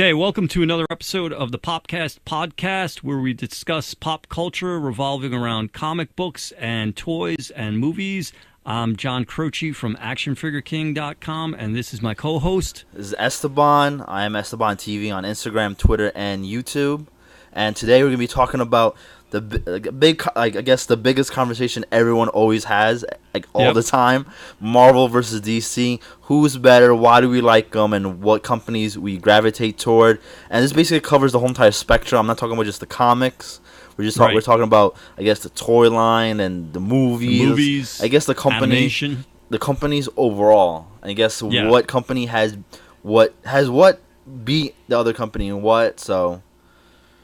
Okay, welcome to another episode of the Popcast podcast, where we discuss pop culture revolving around comic books and toys and movies. I'm John Croce from ActionFigureKing.com, and this is my co-host. This is Esteban. I am Esteban TV on Instagram, Twitter, and YouTube. And today we're going to be talking about the the biggest conversation everyone always has, all the time: Marvel versus DC. Who's better? Why do we like them? And what companies we gravitate toward? And this basically covers the whole entire spectrum. I'm not talking about just the comics. We're talking about, I guess, the toy line and the movies. I guess the company, animation. The companies overall. I guess what company has what beat the other company and what. So.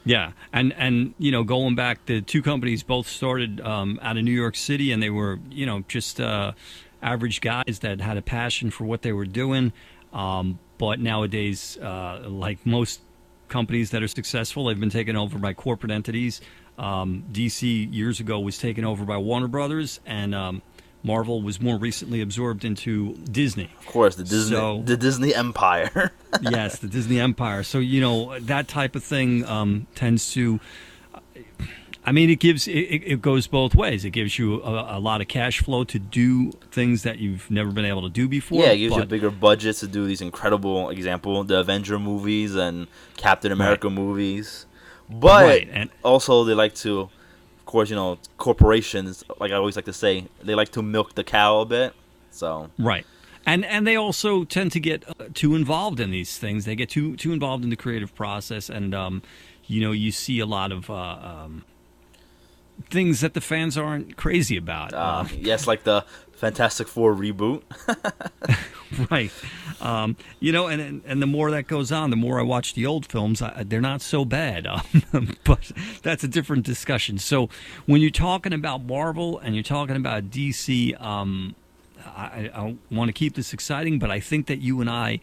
Yeah, and you know, going back, the two companies both started out of New York City, and they were, you know, just average guys that had a passion for what they were doing. But nowadays, like most companies that are successful, they've been taken over by corporate entities. DC years ago was taken over by Warner Brothers, and Marvel was more recently absorbed into Disney. Of course, the Disney empire. Yes, the Disney empire. So, you know, that type of thing tends to, I mean, it goes both ways. It gives you a lot of cash flow to do things that you've never been able to do before. Yeah, it gives you bigger budgets to do these incredible, the Avenger movies and Captain America movies. But and also they like to, of course, you know, corporations, like I always like to say, they like to milk the cow a bit. So and they also tend to get too involved in these things. They get too involved in the creative process, and you know, you see a lot of things that the fans aren't crazy about. Yes, like the Fantastic Four reboot. Right. You know, and the more that goes on, the more I watch the old films. They're not so bad, but that's a different discussion. So when you're talking about Marvel and you're talking about DC, I want to keep this exciting, but I think that you and I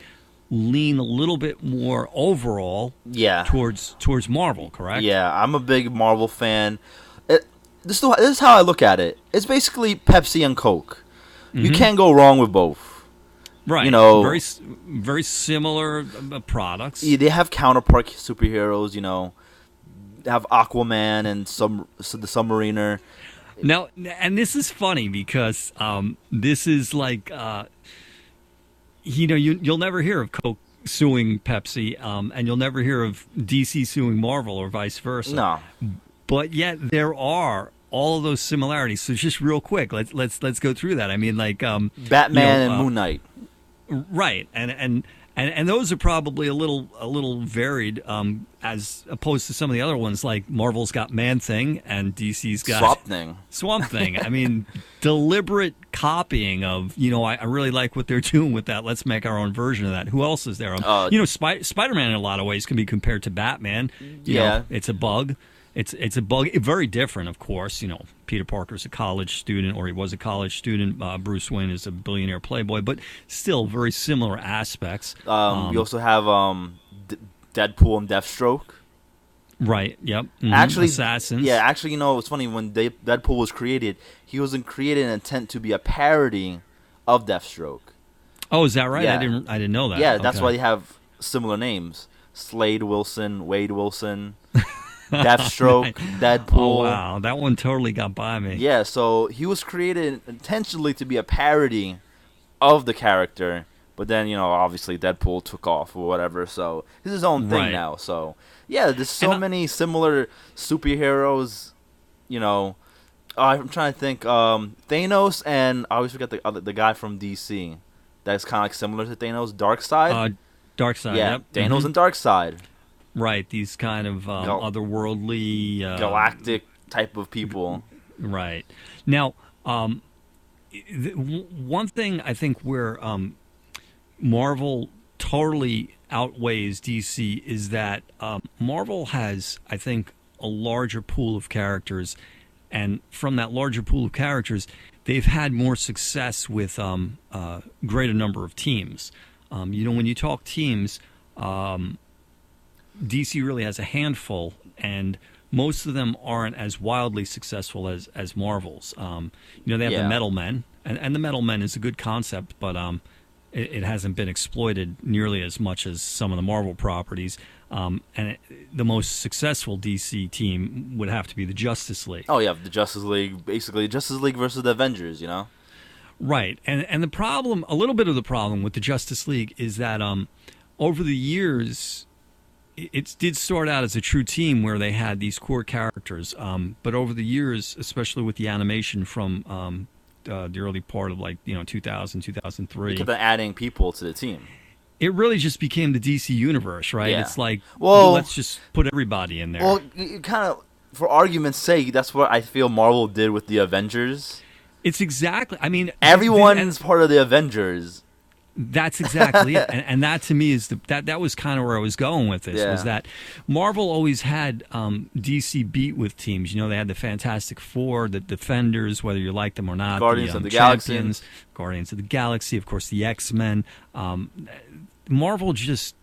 lean a little bit more overall towards Marvel, correct? Yeah, I'm a big Marvel fan. This is how I look at it. It's basically Pepsi and Coke. Mm-hmm. You can't go wrong with both. Right. You know, very similar products. Yeah, they have counterpart superheroes, you know. They have Aquaman and the Submariner. Now, and this is funny because this is like, you know, you'll never hear of Coke suing Pepsi, and you'll never hear of DC suing Marvel or vice versa. No. But yet there are all of those similarities. So just real quick, let's go through that. I mean, like Batman and Moon Knight. Right, and those are probably a little varied, as opposed to some of the other ones. Like Marvel's got Man-Thing and DC's got Swamp Thing. I mean, deliberate copying of, you know, I really like what they're doing with that. Let's make our own version of that. Who else is there? You know, Spider-Man in a lot of ways can be compared to Batman. You know, it's a bug. It's a bug. Very different, of course. You know, Peter Parker's a college student, or he was a college student. Bruce Wayne is a billionaire playboy, but still very similar aspects. You also have Deadpool and Deathstroke. Right. Yep. Mm-hmm. Actually, Assassins. Yeah. Actually, you know, it's funny, when Deadpool was created, he wasn't created in intent to be a parody of Deathstroke. Oh, is that right? Yeah. I didn't know that. Yeah, that's why they have similar names: Slade Wilson, Wade Wilson. Deathstroke, right. Deadpool. Oh, wow. That one totally got by me. Yeah, so he was created intentionally to be a parody of the character, but then, you know, obviously Deadpool took off or whatever, so he's his own thing now. So, yeah, there's so many similar superheroes, you know. I'm trying to think. Thanos, and I always forget the guy from DC that's kind of like similar to Thanos, Darkseid. Darkseid, yeah, yep. Thanos and Darkseid. Right, these kind of otherworldly... galactic type of people. Right. Now, one thing I think where Marvel totally outweighs DC is that Marvel has, I think, a larger pool of characters, and from that larger pool of characters, they've had more success with a greater number of teams. You know, when you talk teams... DC really has a handful, and most of them aren't as wildly successful as Marvel's. You know, they have the Metal Men, and the Metal Men is a good concept, but it hasn't been exploited nearly as much as some of the Marvel properties. The most successful DC team would have to be the Justice League. Oh yeah, the Justice League, basically Justice League versus the Avengers, you know? Right. And the problem, a little bit of the problem with the Justice League is that over the years, it did start out as a true team where they had these core characters. But over the years, especially with the animation from the early part of 2000, 2003. They kept on adding people to the team. It really just became the DC universe, right? Yeah. It's like, well, let's just put everybody in there. Well, kind of, for argument's sake, that's what I feel Marvel did with the Avengers. It's exactly, I mean... Everyone's part of the Avengers. That's exactly it. And that to me is that was kind of where I was going with this, was that Marvel always had DC beat with teams. You know, they had the Fantastic Four, the Defenders, whether you like them or not. Guardians of the Champions, Guardians of the Galaxy, of course, the X-Men. Marvel just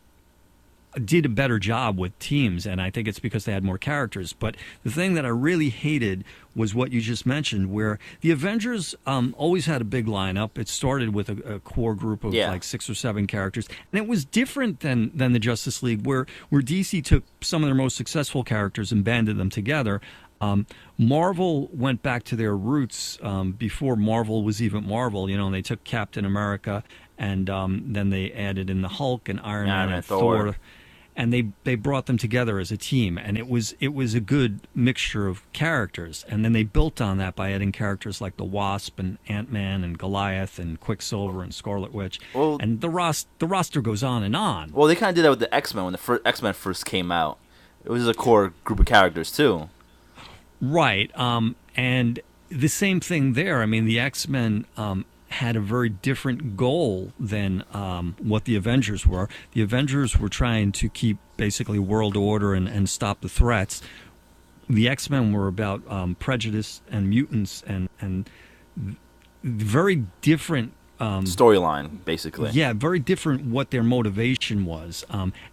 did a better job with teams, and I think it's because they had more characters. But the thing that I really hated was what you just mentioned, where the Avengers always had a big lineup. It started with a core group of like 6 or 7 characters, and it was different than the Justice League, where DC took some of their most successful characters and banded them together. Marvel went back to their roots before Marvel was even Marvel. You know, and they took Captain America, and then they added in the Hulk and Iron Man and Thor. And they brought them together as a team, and it was a good mixture of characters. And then they built on that by adding characters like the Wasp and Ant-Man and Goliath and Quicksilver and Scarlet Witch. Well, and the roster goes on and on. Well, they kind of did that with the X-Men when the X-Men first came out. It was a core group of characters too. Right, and the same thing there. I mean, the X-Men had a very different goal than what the Avengers were. The Avengers were trying to keep basically world order and stop the threats. The X-Men were about prejudice and mutants and very different storyline, basically. Yeah, very different what their motivation was.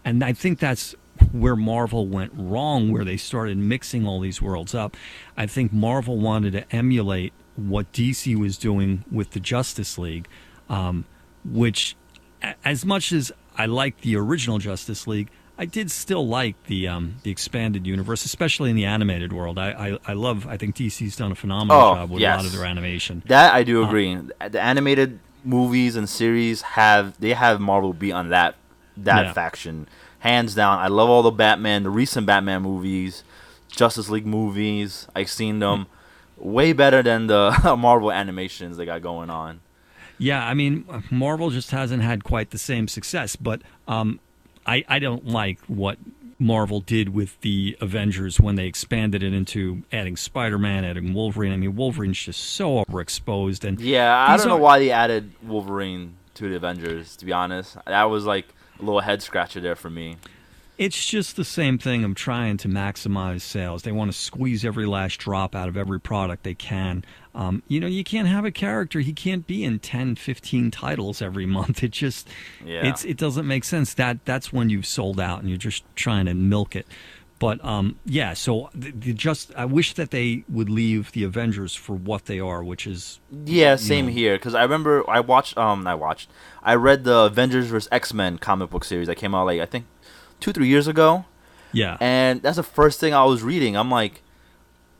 And I think that's where Marvel went wrong, where they started mixing all these worlds up. I think Marvel wanted to emulate what DC was doing with the Justice League, which, as much as I liked the original Justice League, I did still like the expanded universe, especially in the animated world. I think DC's done a phenomenal job with a lot of their animation. That I do agree. The animated movies and series have Marvel be on that faction, hands down. I love all the recent Batman movies, Justice League movies. I've seen them. Way better than the Marvel animations they got going on. Yeah, I mean, Marvel just hasn't had quite the same success, but I don't like what Marvel did with the Avengers when they expanded it into adding Spider-Man, adding Wolverine. I mean, Wolverine's just so overexposed. And I don't know why they added Wolverine to the Avengers, to be honest. That was like a little head-scratcher there for me. It's just the same thing of trying to maximize sales. They want to squeeze every last drop out of every product they can. You can't have a character. He can't be in 10, 15 titles every month. It just, it doesn't make sense. That's when you've sold out and you're just trying to milk it. But so I wish that they would leave the Avengers for what they are, which is same here. Because I remember I read the Avengers vs. X-Men comic book series that came out I think 2-3 years ago. Yeah. And that's the first thing I was reading. I'm like,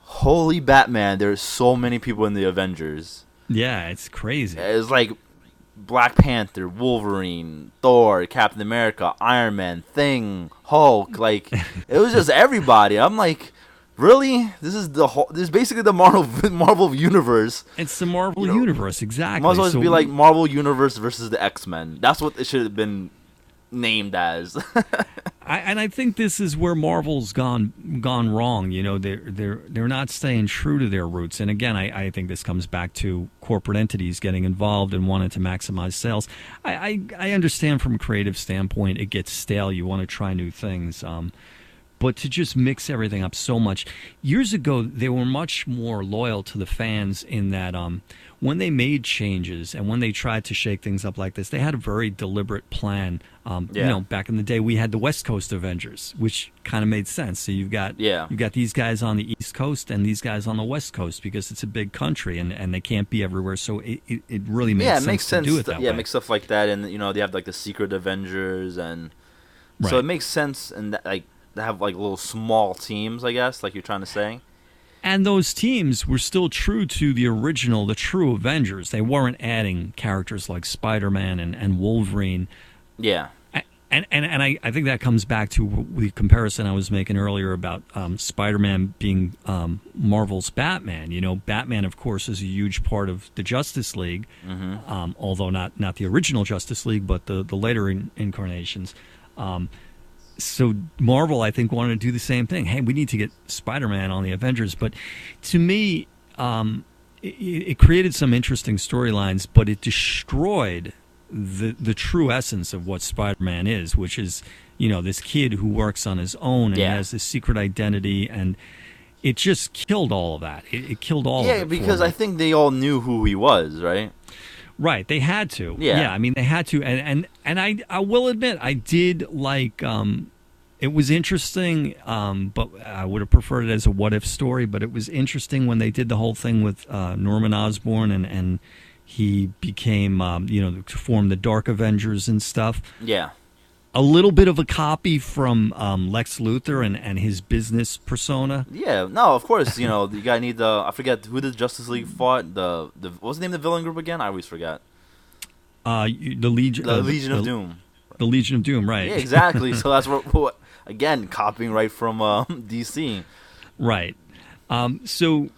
holy Batman, there's so many people in the Avengers. Yeah, it's crazy. It's like Black Panther, Wolverine, Thor, Captain America, Iron Man, Thing, Hulk. Like, it was just everybody. I'm like, really? This is basically the Marvel universe. It's the Marvel universe, exactly. Might as well be like Marvel Universe versus the X-Men. That's what it should have been named as. I think this is where Marvel's gone wrong. You know, they're not staying true to their roots. And again, I think this comes back to corporate entities getting involved and wanting to maximize sales. I understand from a creative standpoint it gets stale. You want to try new things. but to just mix everything up so much. Years ago, they were much more loyal to the fans in that when they made changes and when they tried to shake things up like this, they had a very deliberate plan. You know, back in the day, we had the West Coast Avengers, which kind of made sense. So you've got these guys on the East Coast and these guys on the West Coast because it's a big country and they can't be everywhere. So it really makes sense to do it that way. Yeah, make stuff like that, and you know they have like the Secret Avengers, and so it makes sense and like to have like little small teams, I guess, like you're trying to say. And those teams were still true to the original, the true Avengers. They weren't adding characters like Spider-Man and Wolverine. Yeah. And I think that comes back to the comparison I was making earlier about Spider-Man being Marvel's Batman. You know, Batman, of course, is a huge part of the Justice League, although not the original Justice League, but the later incarnations. So Marvel, I think, wanted to do the same thing. Hey, we need to get Spider-Man on the Avengers. But to me, it created some interesting storylines, but it destroyed the true essence of what Spider-Man is, which is, you know, this kid who works on his own and has this secret identity, and it just killed all of that. It killed all of it. Yeah, because I think they all knew who he was, right? Right, they had to. Yeah, I mean, they had to, and I will admit, I did like. It was interesting, but I would have preferred it as a what if story. But it was interesting when they did the whole thing with Norman Osborn and he became, to form the Dark Avengers and stuff. Yeah. A little bit of a copy from Lex Luthor and his business persona. Yeah, no, of course, you know, you gotta need I forget who the Justice League fought. The what was the name of the villain group again? I always forget. The Legion. The Legion of Doom. The Legion of Doom, right? Yeah, exactly. So that's what again, copying right from DC. Right. So,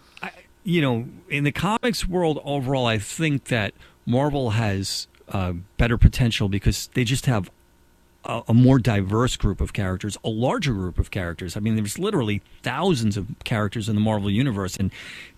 in the comics world overall, I think that Marvel has better potential because they just have a more diverse group of characters, a larger group of characters. I mean, there's literally thousands of characters in the Marvel universe, and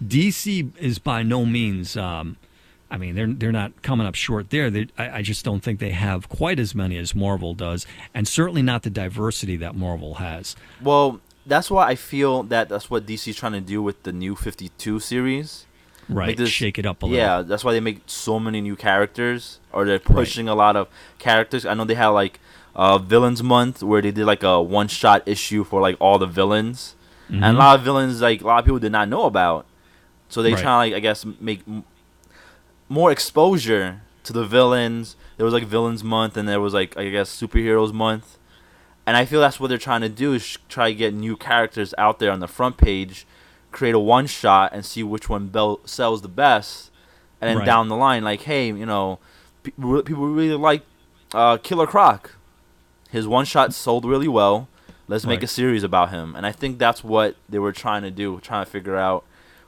DC is by no means. I mean, they're not coming up short there. I just don't think they have quite as many as Marvel does, and certainly not the diversity that Marvel has. Well, that's why I feel that's what DC's trying to do with the new 52 series. Right, shake it up a little. Yeah, that's why they make so many new characters, or they're pushing a lot of characters. I know they had like Villains Month where they did like a one-shot issue for like all the villains, and a lot of villains like a lot of people did not know about. So they try to like I guess make more exposure to the villains. There was like Villains Month, and there was like I guess Superheroes Month, and I feel that's what they're trying to do is try to get new characters out there on the front page, create a one shot, and see which one sells the best, and then down the line, like hey, you know, people really like Killer Croc. His one shot sold really well. Let's make a series about him, and I think that's what they were trying to do, trying to figure out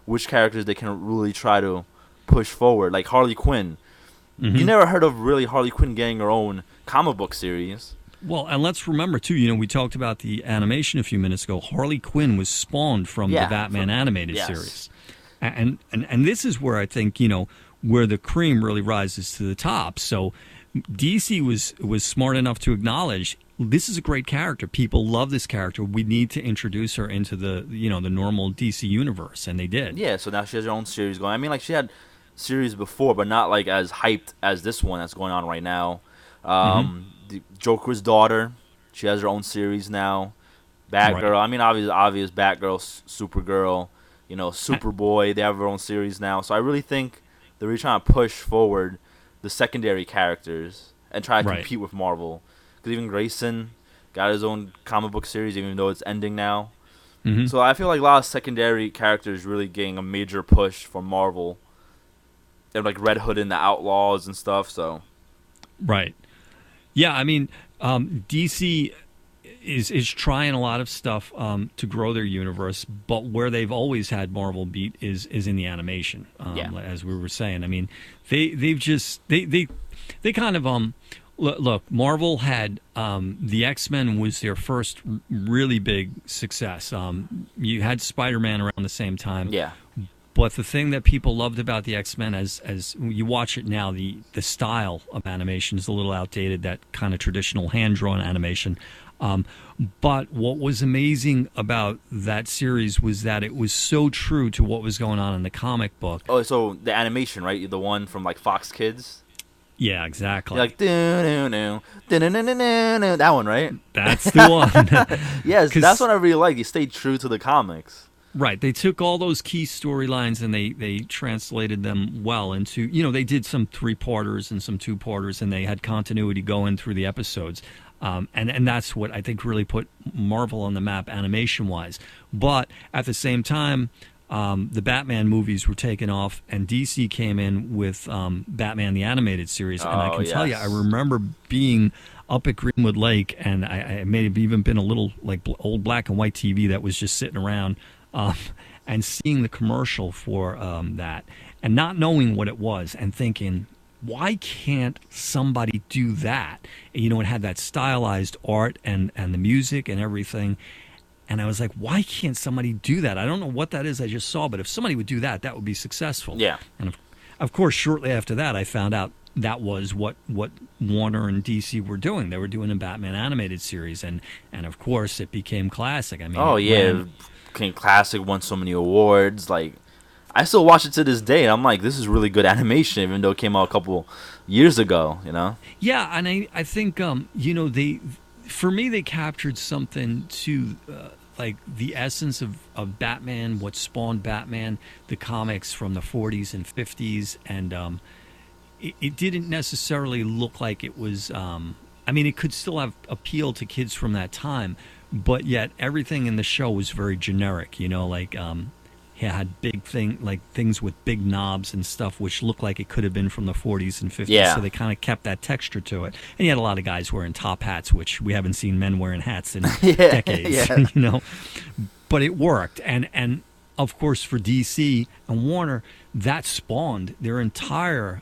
which characters they can really try to push forward, like Harley Quinn. You never heard of really Harley Quinn getting her own comic book series. Well, and let's remember too, we talked about the animation a few minutes ago. Harley Quinn was spawned from the Batman animated series. And this is where I think, where the cream really rises to the top. So DC was smart enough to acknowledge this is a great character. People love this character. We need to introduce her into the the normal DC universe, and they did. Yeah, so now she has her own series going. I mean, like she had series before, but not like as hyped as this one that's going on right now. The Joker's daughter, she has her own series now. Batgirl, I mean, obvious Batgirl, Supergirl, Superboy, they have their own series now. So I really think they're really trying to push forward the secondary characters and try to compete with Marvel. Because even Grayson got his own comic book series, even though it's ending now. So I feel like a lot of secondary characters really getting a major push from Marvel. They're like Red Hood and the Outlaws and stuff. So, yeah. I mean, DC is trying a lot of stuff to grow their universe, but where they've always had Marvel beat is in the animation. As we were saying, I mean, they kind of look. Marvel had the X-Men was their first really big success. You had Spider-Man around the same time. Yeah. But the thing that people loved about the X-Men, as you watch it now, the style of animation is a little outdated, that kind of traditional hand-drawn animation. But what was amazing about that series was that it was so true to what was going on in the comic book. Oh, so the animation, right? The one from like Fox Kids? Yeah, exactly. Like, that one, right? That's the one. Yes, that's what I really like. They stayed true to the comics. Right. They took all those key storylines and they translated them well into, they did some 3-parters and some 2-parters, and they had continuity going through the episodes. And that's what I think really put Marvel on the map animation-wise. But at the same time, the Batman movies were taken off, and DC came in with Batman the Animated Series. And I can tell you, I remember being up at Greenwood Lake, and I may have even been a little like old black and white TV that was just sitting around, and seeing the commercial for that, and not knowing what it was, and thinking, why can't somebody do that? And, it had that stylized art and the music and everything. And I was like, why can't somebody do that? I don't know what that is I just saw, but if somebody would do that, that would be successful. Yeah. And of course, shortly after that, I found out that was what Warner and DC were doing. They were doing a Batman animated series. And of course, it became classic. I mean, it became classic, won so many awards. Like, I still watch it to this day, and I'm like, this is really good animation, even though it came out a couple years ago, Yeah, and I think, for me, they captured something to, like, the essence of Batman, what spawned Batman, the comics from the 40s and 50s, and it didn't necessarily look like it was, it could still have appeal to kids from that time, but yet everything in the show was very generic, like, he had things with big knobs and stuff, which looked like it could have been from the 40s and 50s. Yeah. So they kind of kept that texture to it. And you had a lot of guys wearing top hats, which we haven't seen men wearing hats in decades. Yeah. But it worked. And of course, for DC and Warner, that spawned their entire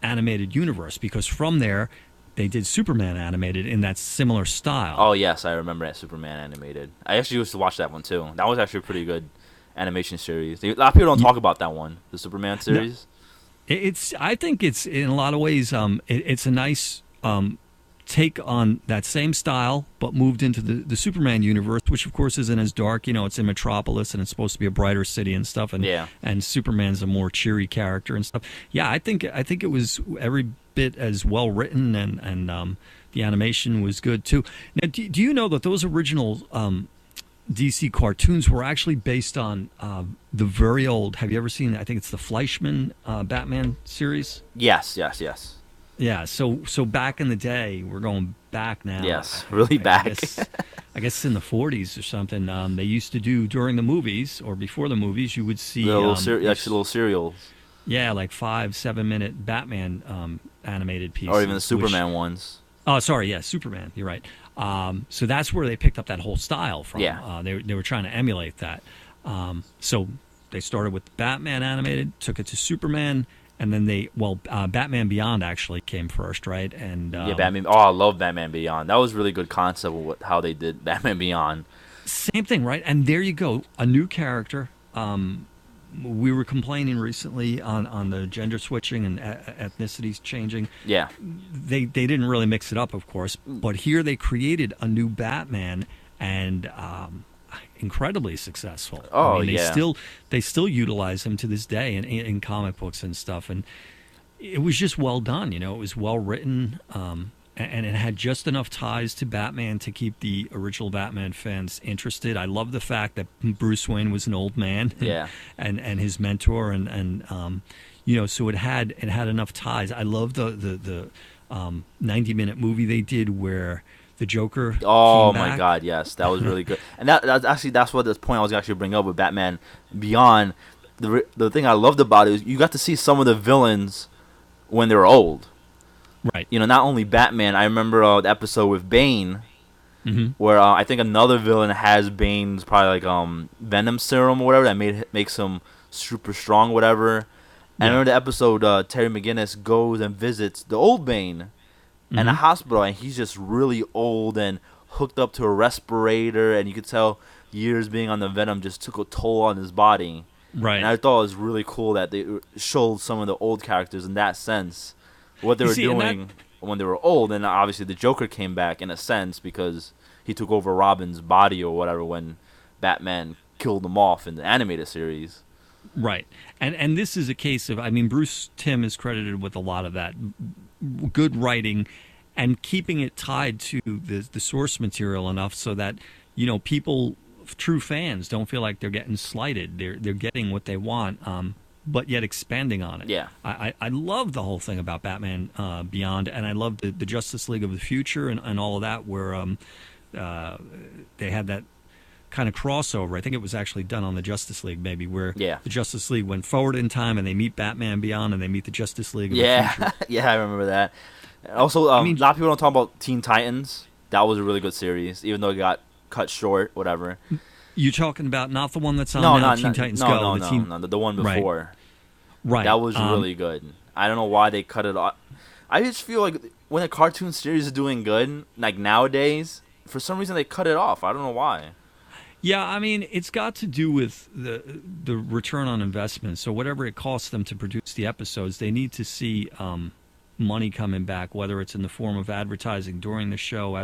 animated universe, because from there, they did Superman animated in that similar style. Oh, yes, I remember that Superman animated. I actually used to watch that one, too. That was actually pretty good animation series. A lot of people don't talk about that one, the Superman series. No, I think it's in a lot of ways it's a nice take on that same style, but moved into the Superman universe, which of course isn't as dark. It's in Metropolis, and it's supposed to be a brighter city and stuff. And Superman's a more cheery character and stuff. Yeah, I think it was every bit as well written, and the animation was good too. Now, do you know that those original DC cartoons were actually based on the very old, have you ever seen, I think it's the Fleischman Batman series? Yes. Yeah, so back in the day, we're going back now. Yes, really back. I guess in the 40s or something, they used to do, during the movies, or before the movies, you would see little serials. Yeah, like 5-7 minute Batman animated pieces. Or even the Superman ones. Oh, sorry, yeah, Superman, you're right. So that's where they picked up that whole style from. Yeah. They were trying to emulate that. So they started with Batman animated, took it to Superman, and then Batman Beyond actually came first, right? And Batman. Oh, I love Batman Beyond. That was a really good concept of how they did Batman Beyond. Same thing, right? And there you go, a new character. We were complaining recently on the gender switching and ethnicities changing. Yeah. They didn't really mix it up, of course, but here they created a new Batman, and incredibly successful. Oh, they still utilize him to this day in comic books and stuff, and it was just well done. It was well written. And it had just enough ties to Batman to keep the original Batman fans interested. I love the fact that Bruce Wayne was an old man, and his mentor, and so it had enough ties. I love the 90-minute movie they did where the Joker. Oh came my back. God, yes, that was really good. And that's what the point I was actually bring up with Batman Beyond. The thing I loved about it is you got to see some of the villains when they were old. Right. Not only Batman. I remember the episode with Bane, where I think another villain has Bane's probably like Venom serum or whatever that makes him super strong, whatever. And I remember the episode Terry McGinnis goes and visits the old Bane in a hospital, and he's just really old and hooked up to a respirator, and you could tell years being on the Venom just took a toll on his body. Right. And I thought it was really cool that they showed some of the old characters in that sense, what they were doing when they were old. And obviously the Joker came back in a sense because he took over Robin's body or whatever when Batman killed him off in the animated series. Right. And this is a case of, I mean, Bruce Timm is credited with a lot of that. Good writing and keeping it tied to the source material enough so that, you know, people, true fans, don't feel like they're getting slighted. They're getting what they want, but yet expanding on it. Yeah. I love the whole thing about Batman Beyond, and I love the Justice League of the Future and all of that, where they had that kind of crossover. I think it was actually done on the Justice League, maybe, where the Justice League went forward in time and they meet Batman Beyond and they meet the Justice League of the Future. Yeah, I remember that. Also, I mean, a lot of people don't talk about Teen Titans. That was a really good series, even though it got cut short, whatever. You talking about not the one that's on now, Teen Titans Go? No, the one before. Right. That was really good. I don't know why they cut it off. I just feel like when a cartoon series is doing good, like nowadays, for some reason they cut it off. I don't know why. Yeah, I mean, it's got to do with the return on investment. So whatever it costs them to produce the episodes, they need to see money coming back, whether it's in the form of advertising during the show,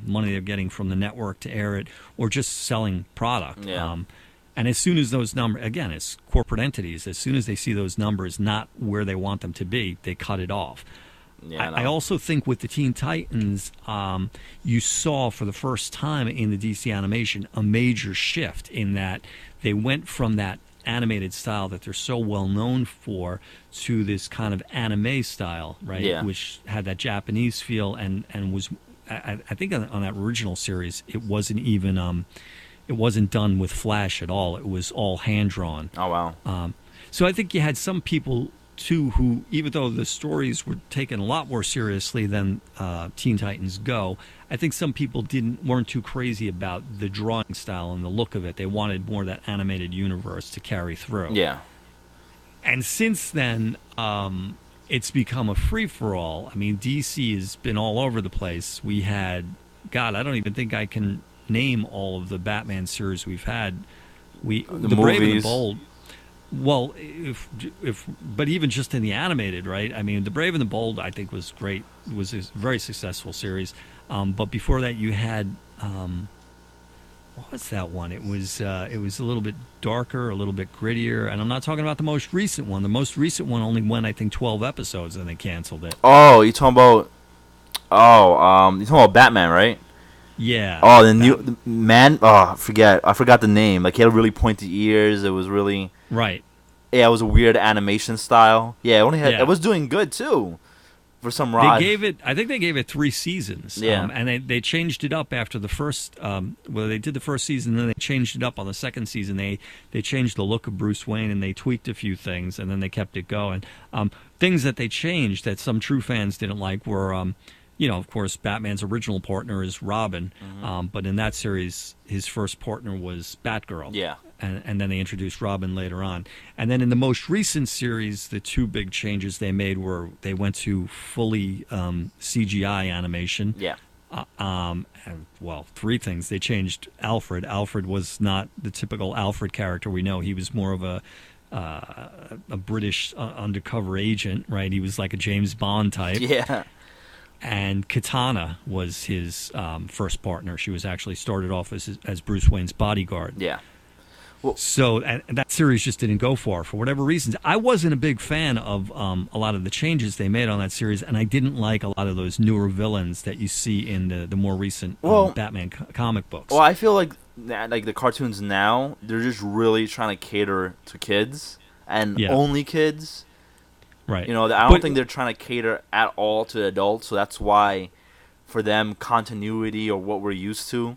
money they're getting from the network to air it, or just selling product. Yeah. And as soon as those numbers, again, it's corporate entities, as soon as they see those numbers not where they want them to be, they cut it off. Yeah, I also think with the Teen Titans, you saw for the first time in the DC animation a major shift in that they went from that animated style that they're so well known for to this kind of anime style, right? Yeah. Which had that Japanese feel and was, I think on that original series, it wasn't even, it wasn't done with Flash at all. It was all hand drawn. Oh, wow. So I think you had some people too who, even though the stories were taken a lot more seriously than Teen Titans Go, I think some people weren't too crazy about the drawing style and the look of it. They wanted more of that animated universe to carry through. Yeah. And since then, it's become a free-for-all. I mean, DC has been all over the place. We had, God, I don't even think I can name all of the Batman series we've had. The Brave and the Bold. Well, but even just in the animated, right? I mean, The Brave and the Bold, I think, was great. It was a very successful series. But before that, you had what was that one? It was a little bit darker, a little bit grittier. And I'm not talking about the most recent one. The most recent one only went, I think, 12 episodes, and they canceled it. Oh, you're talking about? You're talking about Batman, right? Yeah. Oh, the new man. Oh, I forgot the name. Like, he had really pointy ears. It was really. Right. Yeah, it was a weird animation style. Yeah, it was doing good too. For some ride. I think they gave it 3 seasons. Yeah. And they changed it up after the first. They did the first season, then they changed it up on the second season. They changed the look of Bruce Wayne and they tweaked a few things, and then they kept it going. Things that they changed that some true fans didn't like were. Of course, Batman's original partner is Robin, but in that series, his first partner was Batgirl. Yeah. And then they introduced Robin later on. And then in the most recent series, the 2 big changes they made were they went to fully CGI animation. Yeah. And 3 things. They changed Alfred. Alfred was not the typical Alfred character we know. He was more of a British undercover agent, right? He was like a James Bond type. Yeah. And Katana was his first partner. She was actually started off as Bruce Wayne's bodyguard. Yeah. Well, so and that series just didn't go far for whatever reasons. I wasn't a big fan of a lot of the changes they made on that series, and I didn't like a lot of those newer villains that you see in the more recent Batman comic books. Well, I feel like the cartoons now, they're just really trying to cater to kids and only kids. Right. I don't think they're trying to cater at all to adults, so that's why for them continuity or what we're used to,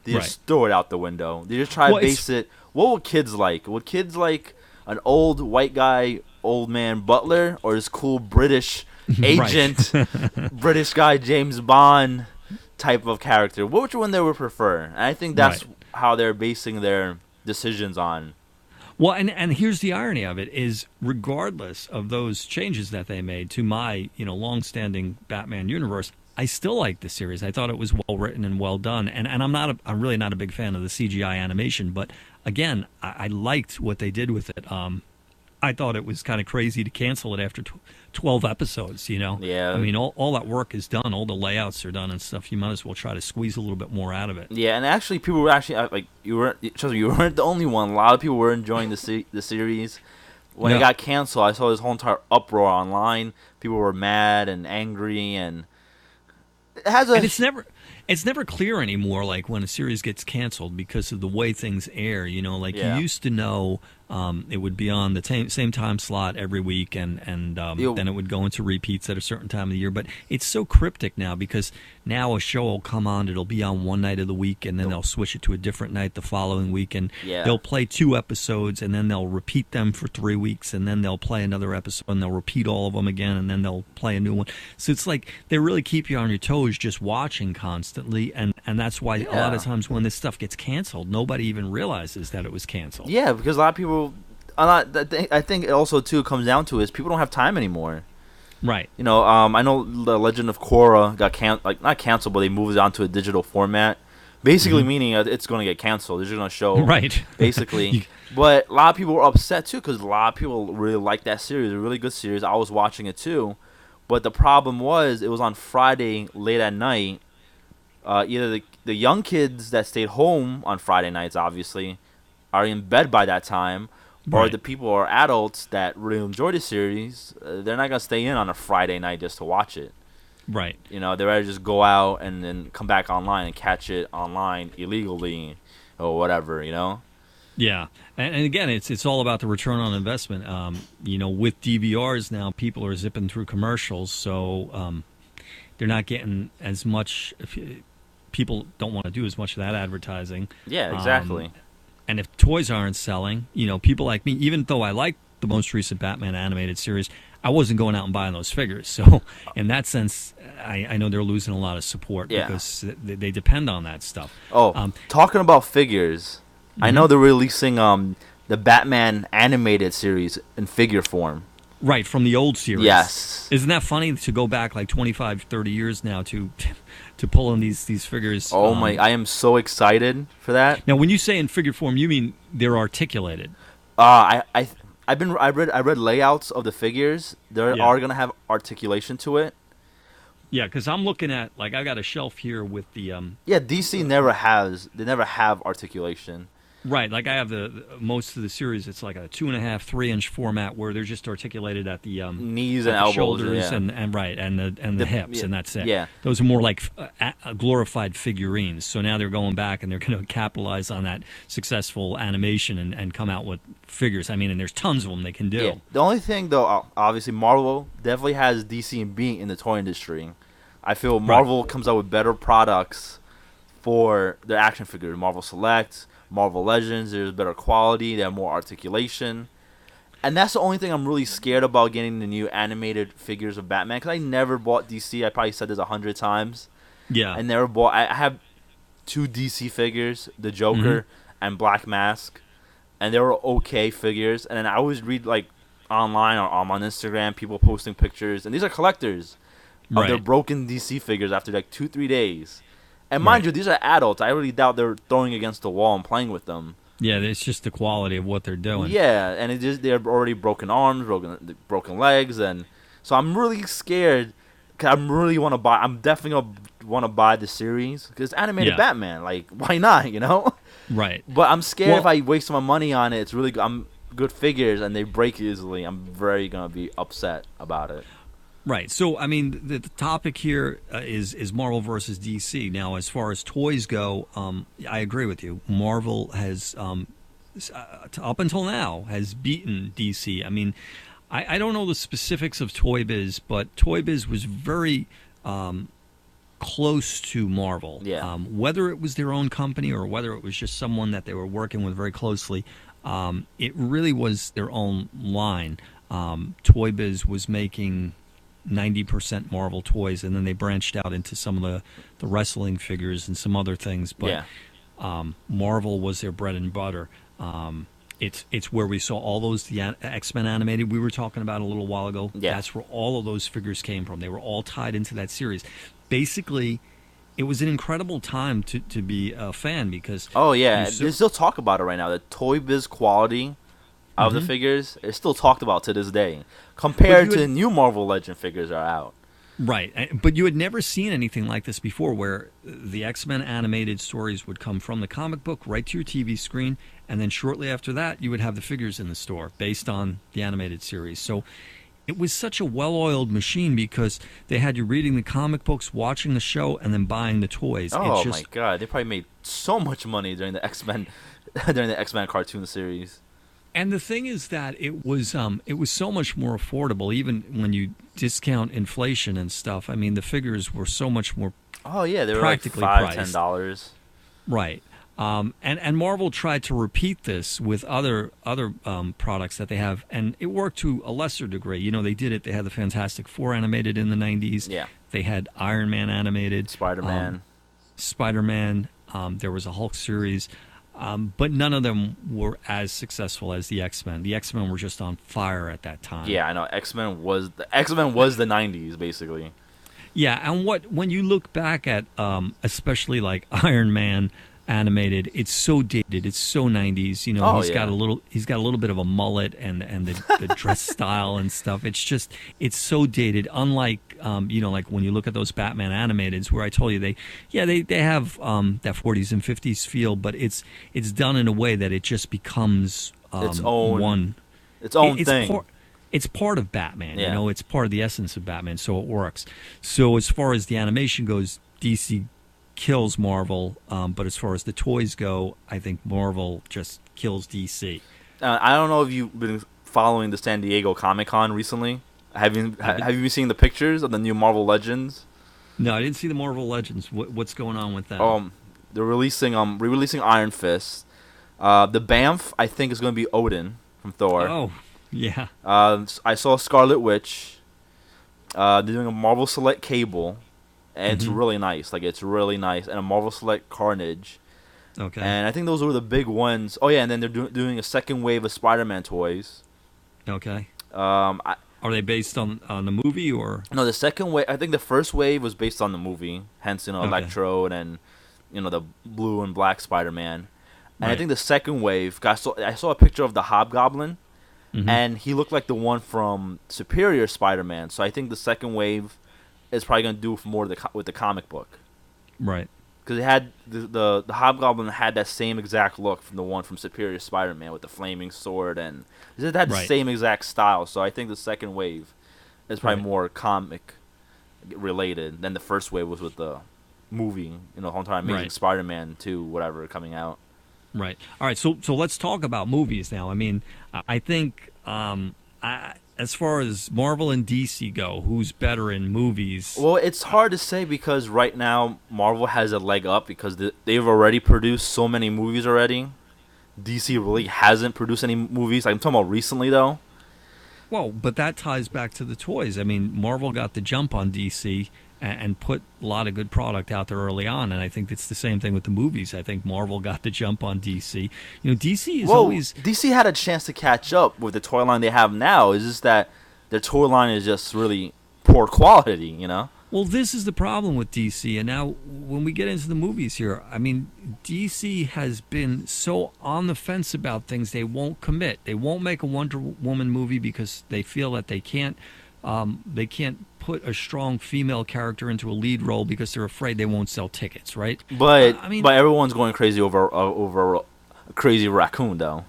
they just throw it out the window. They just try to base it. What would kids like? Would kids like an old white guy, old man butler, or this cool British agent, British guy James Bond type of character? Which one they would prefer? And I think that's how they're basing their decisions on. Well, and here's the irony of it is, regardless of those changes that they made to my long-standing Batman universe, I still like the series. I thought it was well written and well done. And I'm really not a big fan of the CGI animation, but again, I liked what they did with it. I thought it was kind of crazy to cancel it after 12 episodes, you know? Yeah. I mean, all that work is done. All the layouts are done and stuff. You might as well try to squeeze a little bit more out of it. Yeah, and actually, people were actually, like, you weren't the only one. A lot of people were enjoying the series. When it got canceled, I saw this whole entire uproar online. People were mad and angry, and it has and it's never clear anymore, like when a series gets canceled because of the way things air. You know, like you used to know it would be on the same time slot every week, and then it would go into repeats at a certain time of the year. But it's so cryptic now because now a show will come on, it'll be on one night of the week, and then they'll switch it to a different night the following week, and they'll play 2 episodes, and then they'll repeat them for 3 weeks, and then they'll play another episode, and they'll repeat all of them again, and then they'll play a new one. So it's like they really keep you on your toes just watching constantly, and that's why a lot of times when this stuff gets canceled, nobody even realizes that it was canceled. Yeah, because a lot of people, I think it also too comes down to is people don't have time anymore. Right. You know, I know the Legend of Korra got not canceled, but they moved it onto a digital format. Basically, meaning it's going to get canceled. They're just going to show, right? Basically, but a lot of people were upset too because a lot of people really liked that series. A really good series. I was watching it too, but the problem was it was on Friday late at night. Either the young kids that stayed home on Friday nights, obviously, are in bed by that time, or the people or adults that really enjoy the series, they're not gonna stay in on a Friday night just to watch it. Right. You know, they'd rather just go out and then come back online and catch it online illegally or whatever. You know. Yeah, and again, it's all about the return on investment. You know, with DVRs now, people are zipping through commercials, so they're not getting as much. People don't want to do as much of that advertising. Yeah, exactly. And if toys aren't selling, you know, people like me, even though I like the most recent Batman animated series, I wasn't going out and buying those figures. So in that sense, I know they're losing a lot of support because they depend on that stuff. Oh, talking about figures, I know they're releasing the Batman animated series in figure form. Right, from the old series. Yes. Isn't that funny to go back like 25, 30 years now to pull in these figures? Oh my! I am so excited for that. Now, when you say in figure form, you mean they're articulated? I read layouts of the figures. They are gonna have articulation to it. Yeah, because I'm looking at, like, I got a shelf here with the DC never have articulation. Right, like I have the most of the series. It's like a 2.5, 3-inch format where they're just articulated at the knees at and the elbows, shoulders, and the hips, and that's it. Yeah, those are more like glorified figurines. So now they're going back and they're going to capitalize on that successful animation and come out with figures. I mean, and there's tons of them they can do. Yeah. The only thing, though, obviously Marvel definitely has DC and beat in the toy industry. I feel Marvel comes out with better products for their action figures. Marvel Select, Marvel Legends, there's better quality, they have more articulation. And that's the only thing I'm really scared about getting the new animated figures of Batman, because I never bought DC. I probably said this 100 times. Yeah. I never bought. I have 2 DC figures, the Joker and Black Mask, and they were okay figures. And then I always read, like, online or on Instagram, people posting pictures, and these are collectors of their broken DC figures after like 2-3 days. And mind you, these are adults. I really doubt they're throwing against the wall and playing with them. Yeah, it's just the quality of what they're doing. Yeah, and they're already broken arms, broken legs, and so I'm really scared. Cause I'm definitely gonna want to buy the series because it's animated Batman. Like, why not? You know? Right. But I'm scared if I waste my money on it. It's really good figures and they break easily. I'm very gonna be upset about it. Right. So, I mean, the topic here is Marvel versus DC. Now, as far as toys go, I agree with you. Marvel has, up until now, has beaten DC. I mean, I don't know the specifics of Toy Biz, but Toy Biz was very close to Marvel. Yeah. Whether it was their own company or whether it was just someone that they were working with very closely, it really was their own line. Toy Biz was making 90% Marvel toys, and then they branched out into some of the wrestling figures and some other things. But Marvel was their bread and butter. It's where we saw all those X-Men animated we were talking about a little while ago. Yeah. That's where all of those figures came from. They were all tied into that series. basically, it was an incredible time to be a fan because... Oh, yeah. They still talk about it right now. The Toy Biz quality of the figures is still talked about to this day. Compared to new Marvel Legend figures are out. Right. But you had never seen anything like this before where the X-Men animated stories would come from the comic book right to your TV screen, and then shortly after that, you would have the figures in the store based on the animated series. So it was such a well-oiled machine because they had you reading the comic books, watching the show, and then buying the toys. Oh, my God. They probably made so much money during the X-Men cartoon series. And the thing is that it was so much more affordable, even when you discount inflation and stuff. I mean, the figures were so much more. Oh yeah, they were practically like priced. $5-10. Right. And Marvel tried to repeat this with other products that they have, and it worked to a lesser degree. You know, they did it. They had the Fantastic Four animated in the 90s. Yeah. They had Iron Man animated. Spider-Man. There was a Hulk series. But none of them were as successful as the X-Men. The X-Men were just on fire at that time. Yeah, I know. X-Men was the 90s, basically. Yeah, and when you look back at especially like Iron Man animated, it's so dated. It's so 90s. You know, he's got a little bit of a mullet and the dress style and stuff. It's so dated. Unlike like when you look at those Batman animateds, where I told you they have that 40s and 50s feel, but it's done in a way that it just becomes its own thing. It's part of Batman. Yeah. You know, it's part of the essence of Batman, so it works. So as far as the animation goes, DC kills Marvel, but as far as the toys go, I think Marvel just kills DC. I don't know if you've been following the San Diego Comic-Con recently. Have you been seeing the pictures of the new Marvel Legends? No, I didn't see the Marvel Legends. What's going on with that? They're re-releasing Iron Fist. The Bamf, I think, is going to be Odin from Thor. Oh, yeah. I saw Scarlet Witch. They're doing a Marvel Select Cable. And it's really nice. It's really nice. And a Marvel Select Carnage. Okay. And I think those were the big ones. Oh, yeah, and then they're doing a second wave of Spider-Man toys. Okay. Are they based on the movie or? No, the second wave. I think the first wave was based on the movie. Hence, Electro and the blue and black Spider-Man. And I think the second wave. I saw a picture of the Hobgoblin, and he looked like the one from Superior Spider-Man. So I think the second wave is probably going to do more with the comic book. Right. Because it had the Hobgoblin had that same exact look from the one from Superior Spider-Man with the flaming sword, and it had the same exact style. So I think the second wave is probably more comic related than the first wave was with the movie. Whole time Amazing Spider-Man 2, whatever, coming out. Right. All right. So let's talk about movies now. I mean, I think as far as Marvel and DC go, who's better in movies? Well, it's hard to say because right now Marvel has a leg up because they've already produced so many movies already. DC really hasn't produced any movies. I'm talking about recently, though. Well, but that ties back to the toys. I mean, Marvel got the jump on DC and put a lot of good product out there early on, and I think it's the same thing with the movies. I think Marvel got the jump on DC. DC is always... DC had a chance to catch up with the toy line they have now. It's just that their toy line is just really poor quality, Well, this is the problem with DC, and now when we get into the movies here, I mean, DC has been so on the fence about things, they won't commit. They won't make a Wonder Woman movie because they feel that they can't put a strong female character into a lead role because they're afraid they won't sell tickets, right? But but everyone's going crazy over a crazy raccoon, though.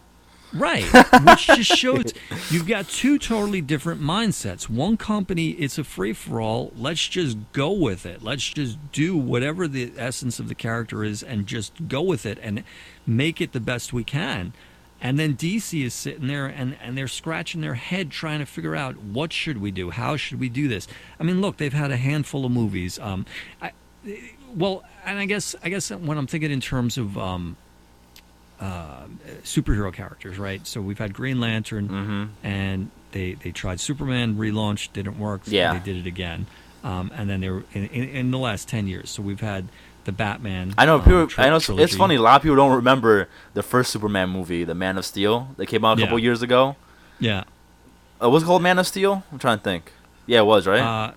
Right, which just shows you've got two totally different mindsets. One company, it's a free-for-all. Let's just go with it. Let's just do whatever the essence of the character is and just go with it and make it the best we can. And then DC is sitting there and they're scratching their head trying to figure out what should we do? How should we do this? I mean, look, they've had a handful of movies. And I guess when I'm thinking in terms of superhero characters, right? So we've had Green Lantern, and they tried Superman, relaunched, didn't work. So they did it again, and then they were in the last 10 years. So we've had the Batman. I know it's funny. A lot of people don't remember the first Superman movie, The Man of Steel, that came out a couple years ago. Yeah. Was it called Man of Steel? I'm trying to think. Yeah, it was, right?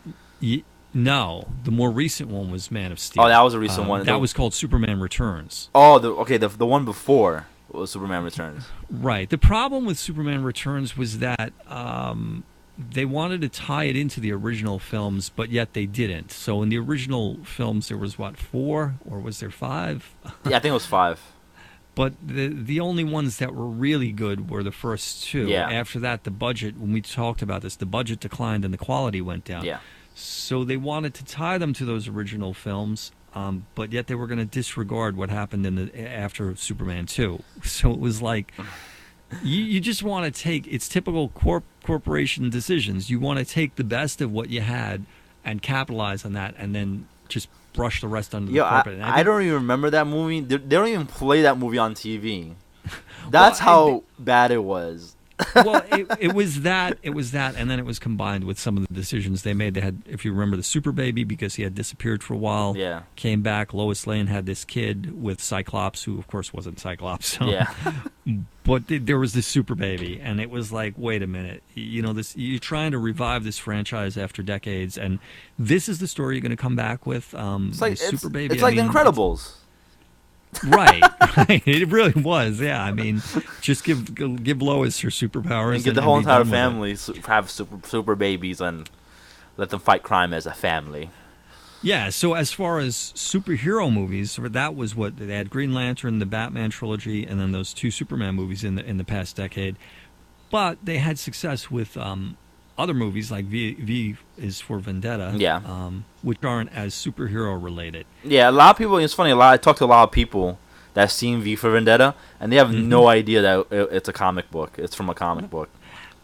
No, the more recent one was Man of Steel. Oh, that was a recent one. That was called Superman Returns. Oh, the one before was Superman Returns. Right. The problem with Superman Returns was that they wanted to tie it into the original films, but yet they didn't. So in the original films, there was, 4? Or was there 5? Yeah, I think it was 5. But the only ones that were really good were the first 2. Yeah. After that, the budget, when we talked about this, the budget declined and the quality went down. Yeah. So they wanted to tie them to those original films, but yet they were going to disregard what happened after Superman 2. So it was like, you just want to take, it's typical corporation decisions. You want to take the best of what you had and capitalize on that, and then just brush the rest under the carpet. I don't even remember that movie. They don't even play that movie on TV. That's how bad it was. Well, it was that, and then it was combined with some of the decisions they made. They had, if you remember, the Super Baby, because he had disappeared for a while. Yeah. Came back. Lois Lane had this kid with Cyclops, who of course wasn't Cyclops. So. Yeah. But there was this Super Baby, and it was like, wait a minute, you're trying to revive this franchise after decades, and this is the story you're going to come back with. It's like Super Baby. It's like The Incredibles. Right. It really was. Yeah, I mean, just give Lois her superpowers and get the whole entire family have super babies and let them fight crime as a family. Yeah. So as far as superhero movies, that was what they had: Green Lantern, the Batman trilogy, and then those 2 Superman movies in the past decade. But they had success with other movies like V is for Vendetta, which aren't as superhero related. Yeah, a lot of people. It's funny. I talked to a lot of people that's seen V for Vendetta, and they have no idea that it's a comic book. It's from a comic book.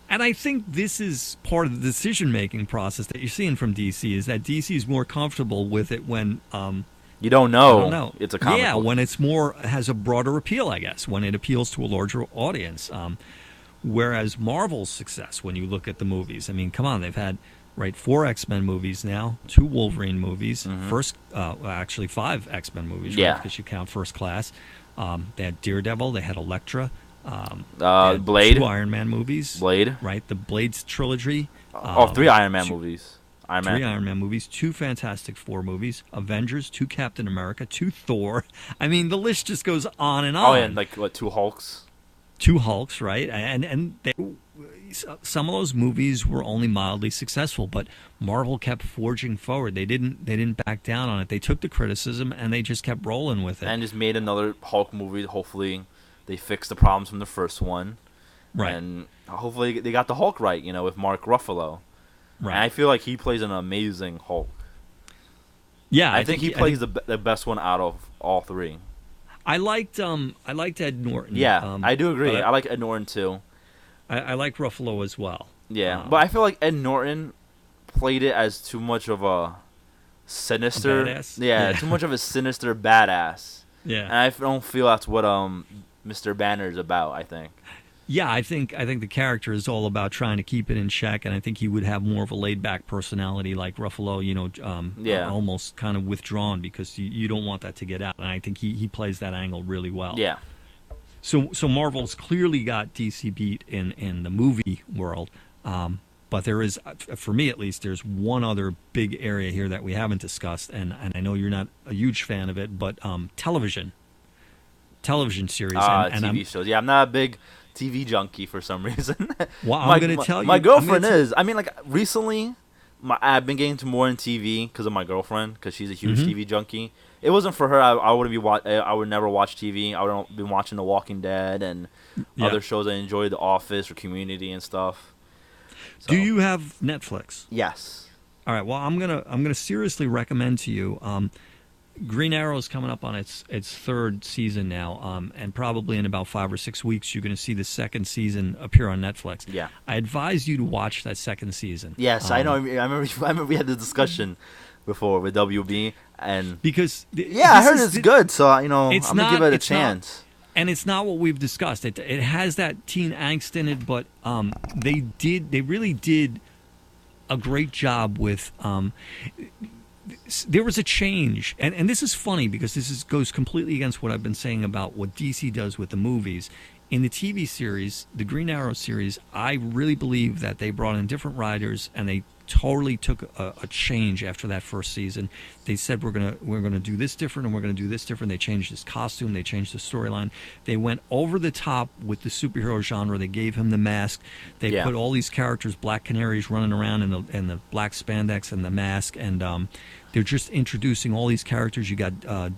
And I think this is part of the decision-making process that you're seeing from DC, is that DC is more comfortable with it when you don't know it's a comic book. Yeah, when it's has a broader appeal, I guess, when it appeals to a larger audience. Whereas Marvel's success, when you look at the movies, I mean, come on, they've had 4 X-Men movies now, 2 Wolverine movies, actually 5 X-Men movies, right, because you count First Class. They had Daredevil, they had Elektra, Blade, 2 Iron Man movies, Blade, right, the Blade trilogy. 3 Iron Man movies. 3 Iron Man movies, 2 Fantastic Four movies, Avengers, 2 Captain America, 2 Thor. I mean, the list just goes on and on. Oh, and 2 Hulks. 2 Hulks, right? And some of those movies were only mildly successful, but Marvel kept forging forward. They didn't back down on it. They took the criticism and they just kept rolling with it. And just made another Hulk movie. Hopefully, they fixed the problems from the first one. Right. And hopefully, they got the Hulk right. With Mark Ruffalo. Right. And I feel like he plays an amazing Hulk. Yeah, I think he plays the best one out of all 3. I liked Ed Norton. Yeah, I do agree. I like Ed Norton too. I like Ruffalo as well. Yeah, but I feel like Ed Norton played it as too much of a sinister. Too much of a sinister badass. Yeah, and I don't feel that's what Mr. Banner is about. I think. Yeah, I think the character is all about trying to keep it in check, and I think he would have more of a laid-back personality like Ruffalo, almost kind of withdrawn, because you don't want that to get out, and I think he plays that angle really well. Yeah. So Marvel's clearly got DC beat in the movie world, but there is, for me at least, there's one other big area here that we haven't discussed, and I know you're not a huge fan of it, but television series. And TV shows. Yeah, I'm not a big TV junkie for some reason. Well, I'm going to tell you. My girlfriend is. I mean, recently, I've been getting to more in TV because of my girlfriend, because she's a huge TV junkie. It wasn't for her, I wouldn't be. I would never watch TV. I would have been watching The Walking Dead and other shows I enjoy, The Office or Community and stuff. So. Do you have Netflix? Yes. All right. Well, I'm gonna seriously recommend to you. Green Arrow is coming up on its 3rd season now, and probably in about 5 or 6 weeks you're going to see the 2nd season appear on Netflix. Yeah, I advise you to watch that 2nd season. Yes, I know. I remember we had the discussion before with WB, and because I heard it's good, so I'm gonna give it a chance. And it's not what we've discussed. It has that teen angst in it, but they really did a great job with. There was a change, and this is funny because goes completely against what I've been saying about what DC does with the movies. In the TV series, the Green Arrow series, I really believe that they brought in different writers and they totally took a change after that first season. They said we're gonna do this different and we're gonna do this different. They changed his costume. They changed the storyline. They went over the top with the superhero genre. They gave him the mask. They put all these characters, Black Canaries, running around in the black spandex and the mask, and they're just introducing all these characters. You got not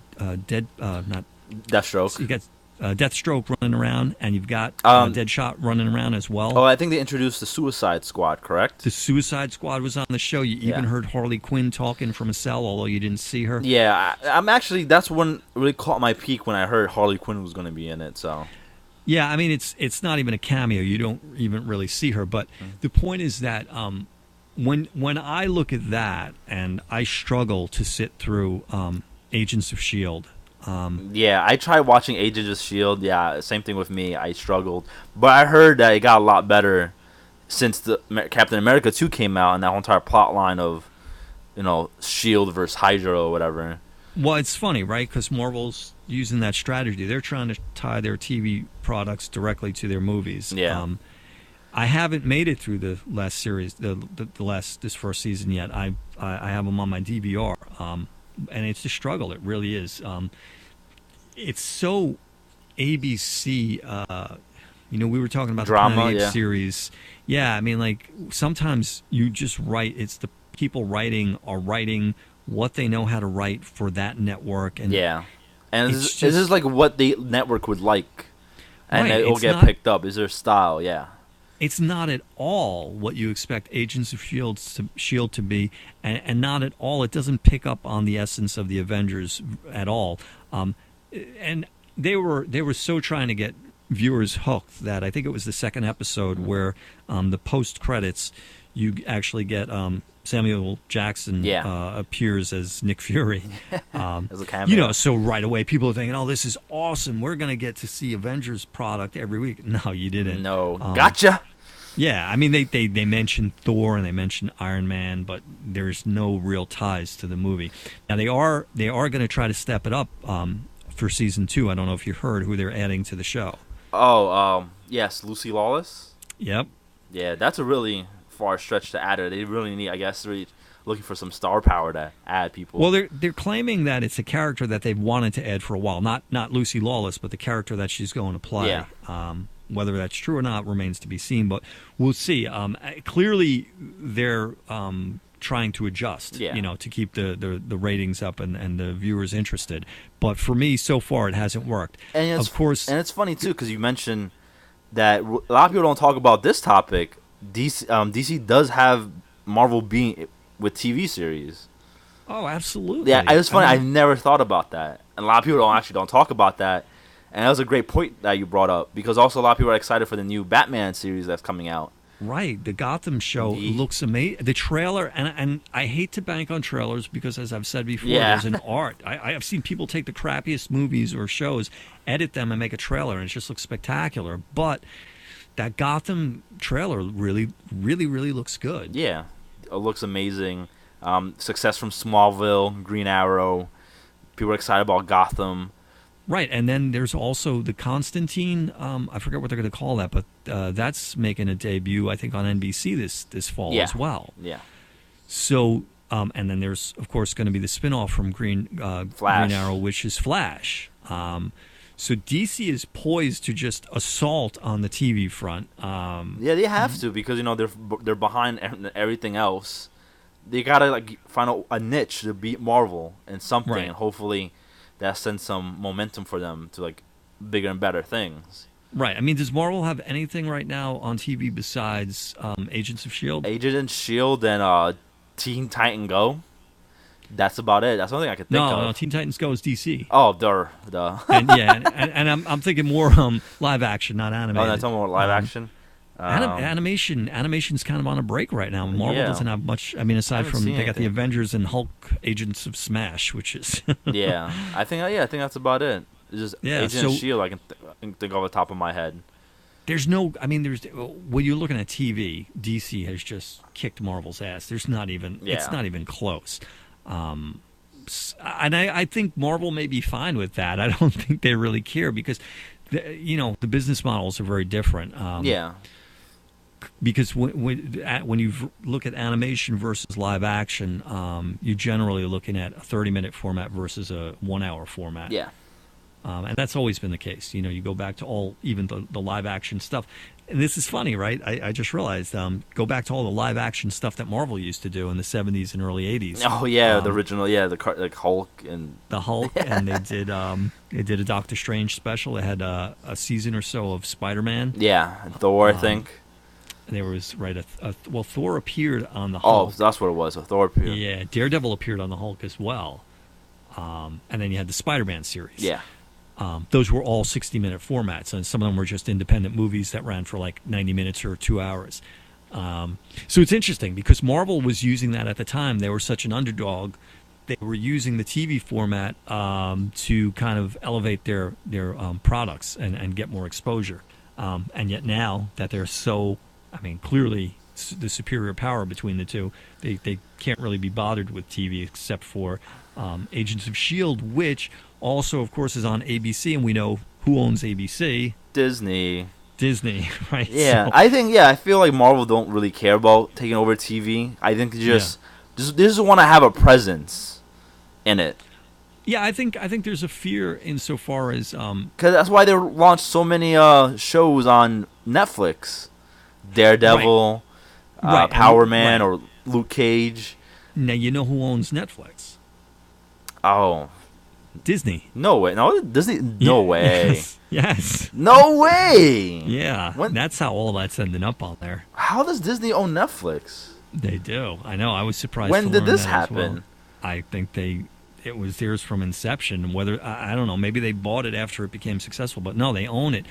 Deathstroke. You got Deathstroke running around, and you've got Deadshot running around as well. Oh, I think they introduced the Suicide Squad, correct? The Suicide Squad was on the show. You even heard Harley Quinn talking from a cell, although you didn't see her. Yeah, I'm actually, that's when really caught my peak when I heard Harley Quinn was going to be in it. So, yeah, I mean it's not even a cameo. You don't even really see her. But the point is that when I look at that, and I struggle to sit through Agents of S.H.I.E.L.D. Yeah, I tried watching Agents of S.H.I.E.L.D. Yeah, same thing with me. I struggled. But I heard that it got a lot better since the Captain America 2 came out, and that whole entire plot line of, S.H.I.E.L.D. versus Hydra or whatever. Well, it's funny, right? Because Marvel's using that strategy. They're trying to tie their TV products directly to their movies. Yeah. I haven't made it through the last series, this first season yet. I have them on my DVR, and it's a struggle. It really is. It's so ABC. We were talking about drama, the series. Yeah, I mean, like sometimes you just write. It's the people writing are writing what they know how to write for that network, and and this is like what the network would like, and it'll get picked up. Is their style? Yeah. It's not at all what you expect Agents of S.H.I.E.L.D. to be, and not at all. It doesn't pick up on the essence of the Avengers at all. And they were so trying to get viewers hooked that I think it was the second episode where the post credits you actually get Samuel Jackson appears as Nick Fury. As a cameo. So right away people are thinking, "Oh, this is awesome. We're going to get to see Avengers product every week." No, you didn't. No, gotcha. Yeah, I mean they mentioned Thor and they mentioned Iron Man, but there's no real ties to the movie. Now they are going to try to step it up for season 2. I don't know if you heard who they're adding to the show. Oh, yes, Lucy Lawless. Yep. Yeah, that's a really far stretch to add her. They really need, I guess, really looking for some star power to add people. Well, they're claiming that it's a character that they've wanted to add for a while. Not Lucy Lawless, but the character that she's going to play. Yeah. Whether that's true or not remains to be seen, but we'll see. Clearly, they're trying to adjust, to keep the ratings up and the viewers interested. But for me, so far, it hasn't worked. And of course, and it's funny too because you mentioned that a lot of people don't talk about this topic. DC does have Marvel being with TV series. Oh, absolutely. Yeah, it was funny. I've never thought about that, and a lot of people don't talk about that. And that was a great point that you brought up because also a lot of people are excited for the new Batman series that's coming out. Right, the Gotham show looks amazing. The trailer, and I hate to bank on trailers because, as I've said before, there's an art. I've seen people take the crappiest movies or shows, edit them, and make a trailer, and it just looks spectacular. But that Gotham trailer really, really, really looks good. Yeah, it looks amazing. Success from Smallville, Green Arrow. People are excited about Gotham. Right, and then there's also the Constantine. I forget what they're going to call that, but that's making a debut, I think, on NBC this fall as well. Yeah. So, and then there's, of course, going to be the spinoff from Green Arrow, which is Flash. So DC is poised to just assault on the TV front. Yeah, they have to because they're behind everything else. They gotta find a niche to beat Marvel in something, and hopefully that sends some momentum for them to bigger and better things. Right. I mean, does Marvel have anything right now on TV besides Agents of S.H.I.E.L.D.? Agents of S.H.I.E.L.D. and Teen Titan Go. That's about it. That's the only thing I could think of. No, Teen Titans Go is DC. Oh, duh. and I'm thinking more live action, not animated. Oh, that's more live action? Animation's kind of on a break right now. Marvel doesn't have much. I mean, aside from they got the Avengers and Hulk, Agents of Smash, which is I think that's about it. It's just Agents of S.H.I.E.L.D. I can think off the top of my head. There's when you're looking at TV, DC has just kicked Marvel's ass. There's not even it's not even close. And I think Marvel may be fine with that. I don't think they really care because the business models are very different. because when you look at animation versus live action, you're generally looking at a 30-minute format versus a 1-hour format. Yeah. And that's always been the case. You know, you go back to even the live action stuff. And this is funny, right? I just realized, go back to all the live action stuff that Marvel used to do in the 70s and early 80s. Oh, yeah, the original, like Hulk and... The Hulk, and they did a Doctor Strange special. They had a season or so of Spider-Man. Yeah, and Thor, I think. And there was, well, Thor appeared on the Hulk. Oh, that's what it was, Thor appeared. Yeah, Daredevil appeared on the Hulk as well. And then you had the Spider-Man series. Yeah. Those were all 60-minute formats, and some of them were just independent movies that ran for like 90 minutes or 2 hours. So it's interesting because Marvel was using that at the time. They were such an underdog. They were using the TV format to kind of elevate their products and get more exposure. And yet now that they're so, clearly the superior power between the two, they can't really be bothered with TV except for Agents of S.H.I.E.L.D., which also, of course, is on ABC, and we know who owns ABC. Disney, right? Yeah, so, I feel like Marvel don't really care about taking over TV. I think they just want to have a presence in it. Yeah, I think there's a fear insofar as because that's why they launched so many shows on Netflix, Daredevil, right. Power Man, or Luke Cage. Now you know who owns Netflix? Oh, Disney. No way. No, Disney. No way. Yes. No way. Yeah. That's how all that's ending up on there. How does Disney own Netflix? They do. I know. I was surprised. When did this happen? Well. I think it was theirs from inception. Whether I don't know. Maybe they bought it after it became successful, but no, they own it.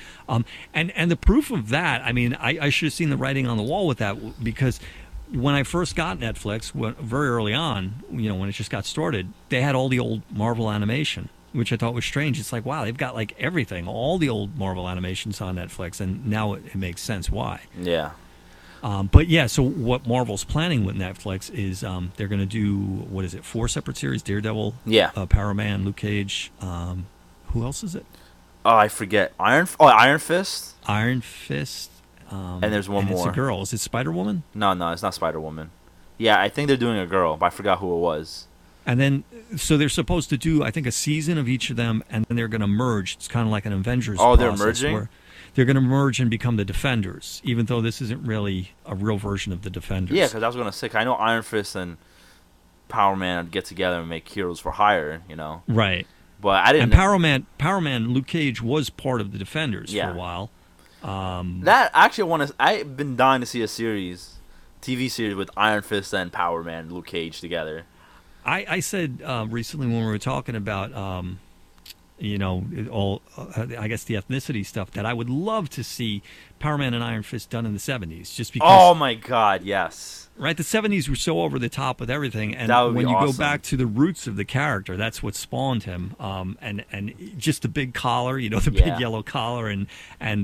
And the proof of that. I should have seen the writing on the wall with that, because when I first got Netflix, very early on, when it just got started, they had all the old Marvel animation, which I thought was strange. It's like, wow, they've got like everything, all the old Marvel animations on Netflix, and now it makes sense why. Yeah. But yeah, so what Marvel's planning with Netflix is they're going to do, 4 separate series? Daredevil, Power Man, Luke Cage. Who else is it? Oh, I forget. Iron Fist? Iron Fist. And there's one more. It's a girl. Is it Spider-Woman? No, it's not Spider-Woman. Yeah, I think they're doing a girl, but I forgot who it was. And then, so they're supposed to do, I think, a season of each of them, and then they're going to merge. It's kind of like an Avengers process. They're merging? Where they're going to merge and become the Defenders, even though this isn't really a real version of the Defenders. Yeah, because I was going to say, I know Iron Fist and Power Man get together and make Heroes for Hire, Right. But I didn't... And Power Man, Luke Cage was part of the Defenders for a while. That actually I've been dying to see a TV series with Iron Fist and Power Man and Luke Cage together. I said recently when we were talking about all I guess the ethnicity stuff, that I would love to see Power Man and Iron Fist done in the 70s, just because. Oh my God, yes. Right, the 70s were so over the top with everything, and when you go back to the roots of the character, that's what spawned him. And just the big collar, the big yellow collar, and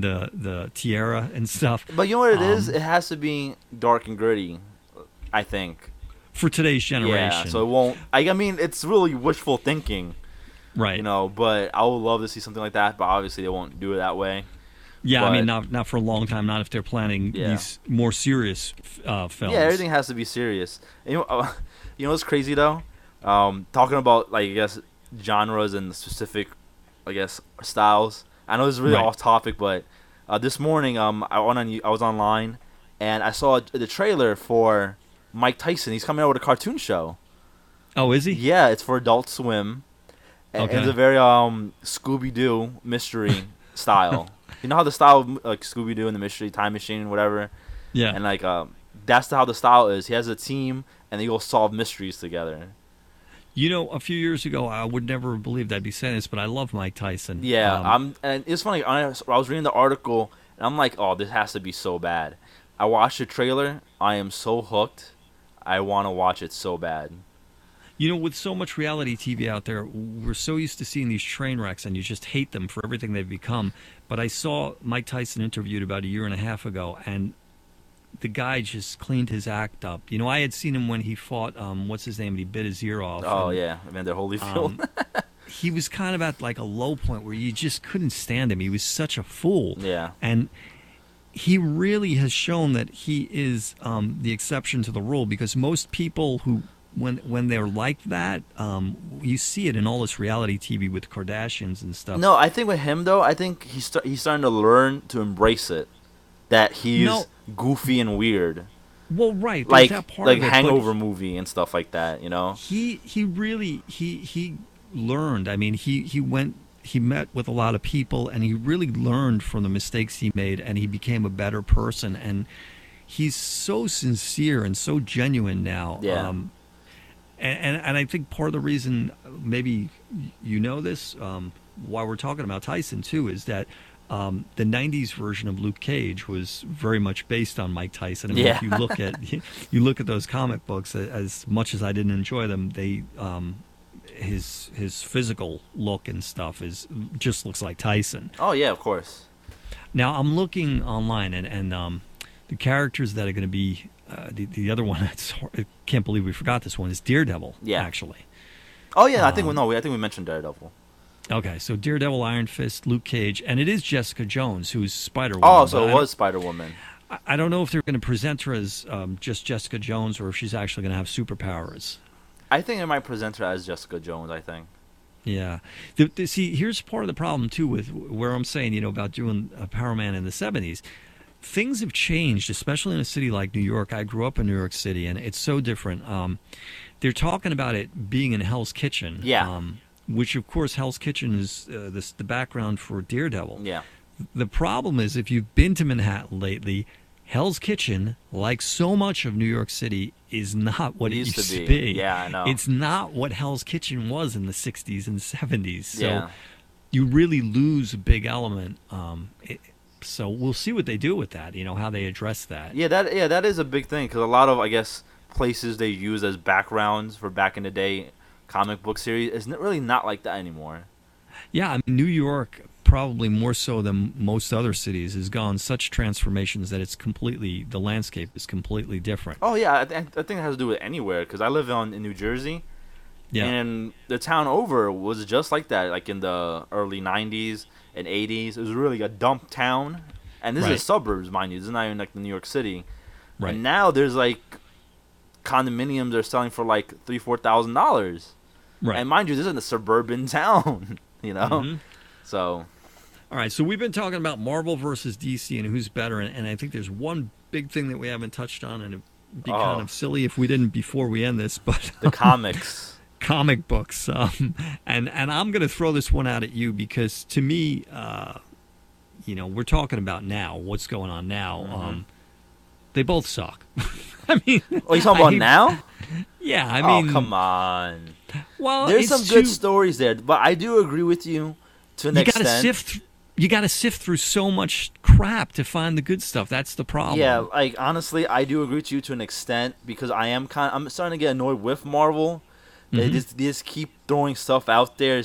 the tiara and stuff. But you know what it is? It has to be dark and gritty, I think. For today's generation. Yeah, so it won't. It's really wishful thinking, right? But I would love to see something like that. But obviously, they won't do it that way. Yeah, not for a long time. Not if they're planning these more serious films. Yeah, everything has to be serious. And what's crazy though? Talking about genres and specific, styles. I know this is really off topic, but this morning I was online and I saw the trailer for Mike Tyson. He's coming out with a cartoon show. Oh, is he? Yeah, it's for Adult Swim. And it's a very Scooby-Doo mystery style. You know how the style of Scooby-Doo and the Mystery Time Machine, whatever? Yeah. And that's how the style is. He has a team, and they go solve mysteries together. A few years ago, I would never have believed I'd be saying this, but I love Mike Tyson. Yeah, and it's funny. I was reading the article, and I'm like, oh, this has to be so bad. I watched the trailer. I am so hooked. I want to watch it so bad. With so much reality TV out there, we're so used to seeing these train wrecks, and you just hate them for everything they've become. But I saw Mike Tyson interviewed about a year and a half ago, and the guy just cleaned his act up. I had seen him when he fought, what's his name, and he bit his ear off. Oh, yeah, Evander Holyfield. He was kind of at a low point where you just couldn't stand him. He was such a fool. Yeah. And he really has shown that he is the exception to the rule, because most people who, when they're like that, you see it in all this reality TV with Kardashians and stuff. No, I think with him though, I think he's starting to learn to embrace it, that he's goofy and weird. Well, right, like that part like of it, Hangover movie and stuff like that. You know, he really he learned. I mean, he met with a lot of people, and he really learned from the mistakes he made, and he became a better person. And he's so sincere and so genuine now. Yeah. And I think part of the reason, maybe you know this, why we're talking about Tyson too, is that the '90s version of Luke Cage was very much based on Mike Tyson. I mean, if you look at those comic books, as much as I didn't enjoy them, they his physical look and stuff just looks like Tyson. Oh yeah, of course. Now I'm looking online, and the characters that are going to be the other one. I can't believe we forgot this one, is Daredevil. Yeah, actually. Oh yeah, I think we mentioned Daredevil. Okay, so Daredevil, Iron Fist, Luke Cage, and it is Jessica Jones who's Spider-Woman. Oh, so it was Spider-Woman. I don't know if they're going to present her as just Jessica Jones, or if she's actually going to have superpowers. I think it might present her as Jessica Jones, I think. Yeah. See, here's part of the problem, too, with where I'm saying, about doing Power Man in the 70s. Things have changed, especially in a city like New York. I grew up in New York City, and it's so different. They're talking about it being in Hell's Kitchen. Yeah. Which, of course, Hell's Kitchen is the background for Daredevil. Yeah. The problem is, if you've been to Manhattan lately, Hell's Kitchen, like so much of New York City, is not what it used to be. Yeah, I know. It's not what Hell's Kitchen was in the 60s and 70s. So you really lose a big element. So we'll see what they do with that, how they address that. Yeah, that is a big thing, because a lot of, I guess, places they use as backgrounds for back in the day comic book series is really not like that anymore. Yeah, I mean, New York, probably more so than most other cities, has gone such transformations that the landscape is completely different. Oh yeah, I think it has to do with anywhere, because I live in New Jersey, and the town over was just like that, like in the early 90s and 80s. It was really a dump town, and this is suburbs, mind you. This is not even like the New York City. Right. And now there's like condominiums are selling for like $3,000-$4,000. Right. And mind you, this is a suburban town, Mm-hmm. So. All right, so we've been talking about Marvel versus DC and who's better, and I think there's one big thing that we haven't touched on, and it'd be kind of silly if we didn't before we end this, but the comics. Comic books. And I'm going to throw this one out at you, because to me, we're talking about now, what's going on now. Mm-hmm. They both suck. I mean, you talking about now? Yeah, I mean, come on. Well, there's some good stories there, but I do agree with you to an extent. You got to sift through so much crap to find the good stuff. That's the problem. Yeah, like honestly, I do agree with you to an extent, because I'm starting to get annoyed with Marvel. Mm-hmm. They just keep throwing stuff out there.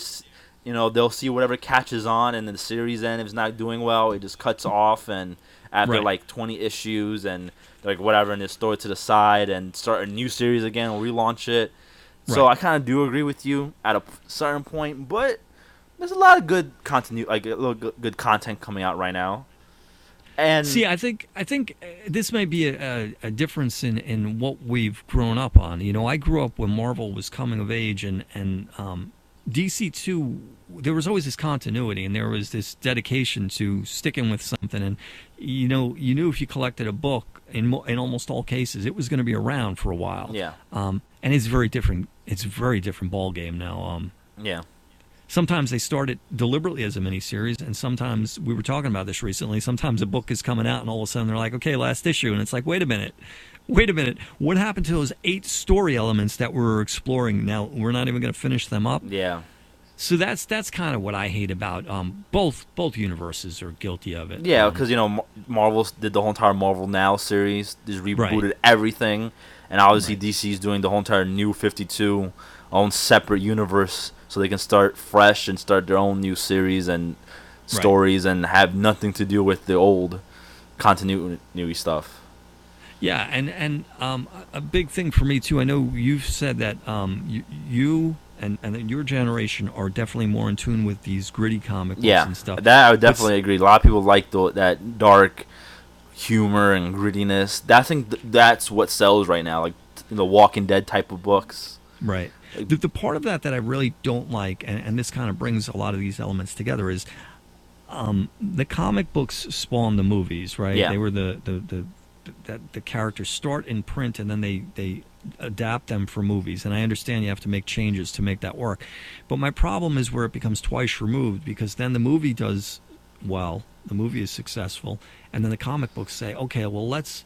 They'll see whatever catches on, and then the series end, if it's not doing well, it just cuts off, and after like 20 issues and like whatever, and just throw it to the side and start a new series again or relaunch it. So I kind of do agree with you at a certain point, but there's a lot of good content, like a little good content coming out right now. And see, I think this may be a difference in what we've grown up on. I grew up when Marvel was coming of age, and DC too. There was always this continuity, and there was this dedication to sticking with something. And you knew if you collected a book, in almost all cases, it was going to be around for a while. Yeah. And it's very different. It's a very different ball game now. Yeah. Sometimes they start it deliberately as a miniseries, and sometimes, we were talking about this recently, sometimes a book is coming out and all of a sudden they're like, okay, last issue, and it's like, wait a minute, what happened to those 8 story elements that we were exploring? Now we're not even going to finish them up. Yeah. So that's kind of what I hate about both universes are guilty of it. Yeah, because Marvel did the whole entire Marvel Now series, just rebooted everything, and obviously DC's doing the whole entire New 52 own separate universe, so they can start fresh and start their own new series and stories and have nothing to do with the old continuity stuff. Yeah, and a big thing for me too. I know you've said that you and your generation are definitely more in tune with these gritty comic books and stuff. That I would definitely agree. A lot of people like that dark, humor and grittiness. I think that's what sells right now, like the Walking Dead type of books. Right. The part of that I really don't like, and this kind of brings a lot of these elements together, is the comic books spawned the movies, right? Yeah. They were the characters start in print and then they adapt them for movies. And I understand you have to make changes to make that work. But my problem is where it becomes twice removed, because then the movie does well, the movie is successful, and then the comic books say, okay, well, let's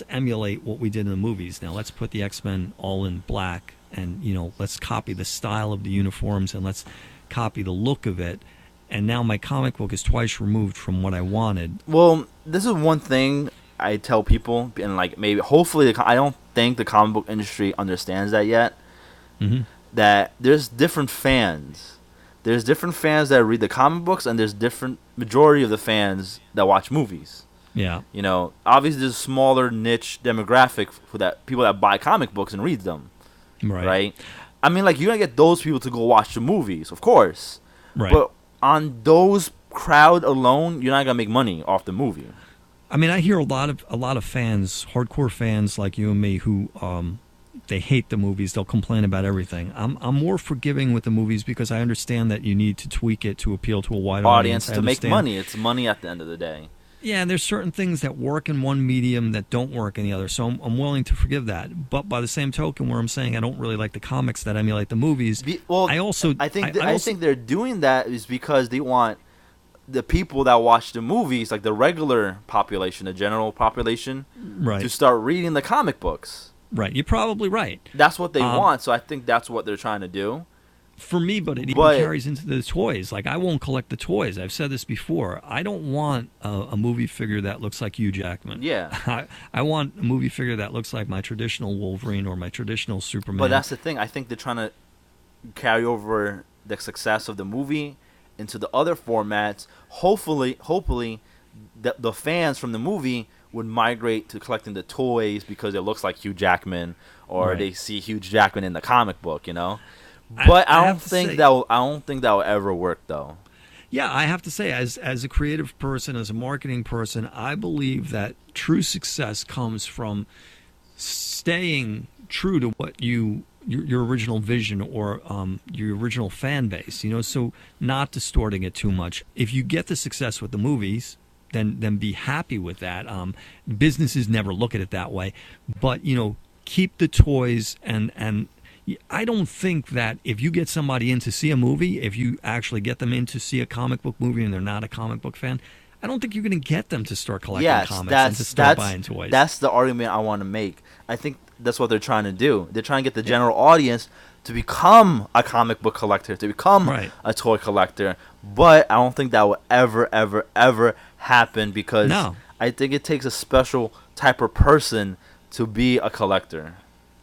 emulate what we did in the movies. Now let's put the X-Men all in black, and let's copy the style of the uniforms, and let's copy the look of it. And now my comic book is twice removed from what I wanted. Well, this is one thing I tell people, and maybe hopefully I don't think the comic book industry understands that yet. Mm-hmm. That there's different fans. There's different fans that read the comic books, and there's different majority of the fans that watch movies. Yeah. Obviously there's a smaller niche demographic for that people that buy comic books and read them. Right? I mean, you're going to get those people to go watch the movies, of course. Right. But on those crowd alone, you're not going to make money off the movie. I mean, I hear a lot of fans, hardcore fans like you and me, who they hate the movies. They'll complain about everything. I'm more forgiving with the movies because I understand that you need to tweak it to appeal to a wide audience to make money. It's money at the end of the day. Yeah, and there's certain things that work in one medium that don't work in the other. So I'm willing to forgive that. But by the same token, where I'm saying I don't really like the comics that emulate the movies, I think they're doing that is because they want the people that watch the movies, like the regular population, the general population, right, to start reading the comic books. Right, you're probably right. That's what they want, so I think that's what they're trying to do. For me, but it even carries into the toys. I won't collect the toys. I've said this before. I don't want a movie figure that looks like Hugh Jackman. Yeah. I want a movie figure that looks like my traditional Wolverine or my traditional Superman. But that's the thing. I think they're trying to carry over the success of the movie into the other formats. Hopefully, the fans from the movie would migrate to collecting the toys because it looks like Hugh Jackman, or they see Hugh Jackman in the comic book, But I don't think that will ever work, though. Yeah, I have to say, as a creative person, as a marketing person, I believe that true success comes from staying true to what your original vision or your original fan base. So not distorting it too much. If you get the success with the movies, then be happy with that. Businesses never look at it that way, but keep the toys and. I don't think that if you get somebody in to see a movie, if you actually get them in to see a comic book movie and they're not a comic book fan, I don't think you're going to get them to start collecting comics and to start buying toys. That's the argument I want to make. I think that's what they're trying to do. They're trying to get the general audience to become a comic book collector, to become a toy collector. But I don't think that will ever, ever, ever happen because I think it takes a special type of person to be a collector.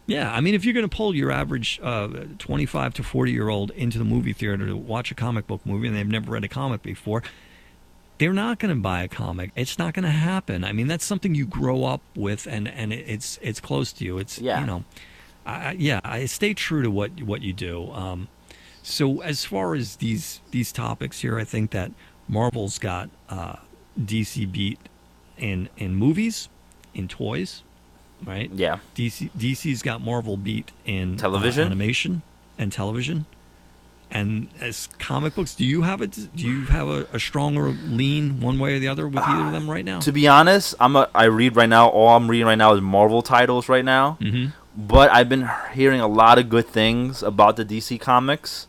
Yeah, I mean, if you're going to pull your average 25 to 40-year-old into the movie theater to watch a comic book movie and they've never read a comic before, they're not going to buy a comic. It's not going to happen. I mean, that's something you grow up with, and it's close to you. It's I stay true to what you do. So as far as these topics here, I think that Marvel's got DC beat in movies, in toys. Right. Yeah. DC's got Marvel beat in television, animation, and television. And as comic books, do you have a stronger lean one way or the other with either of them right now? To be honest, I read right now. All I'm reading right now is Marvel titles right now. Mm-hmm. But I've been hearing a lot of good things about the DC comics,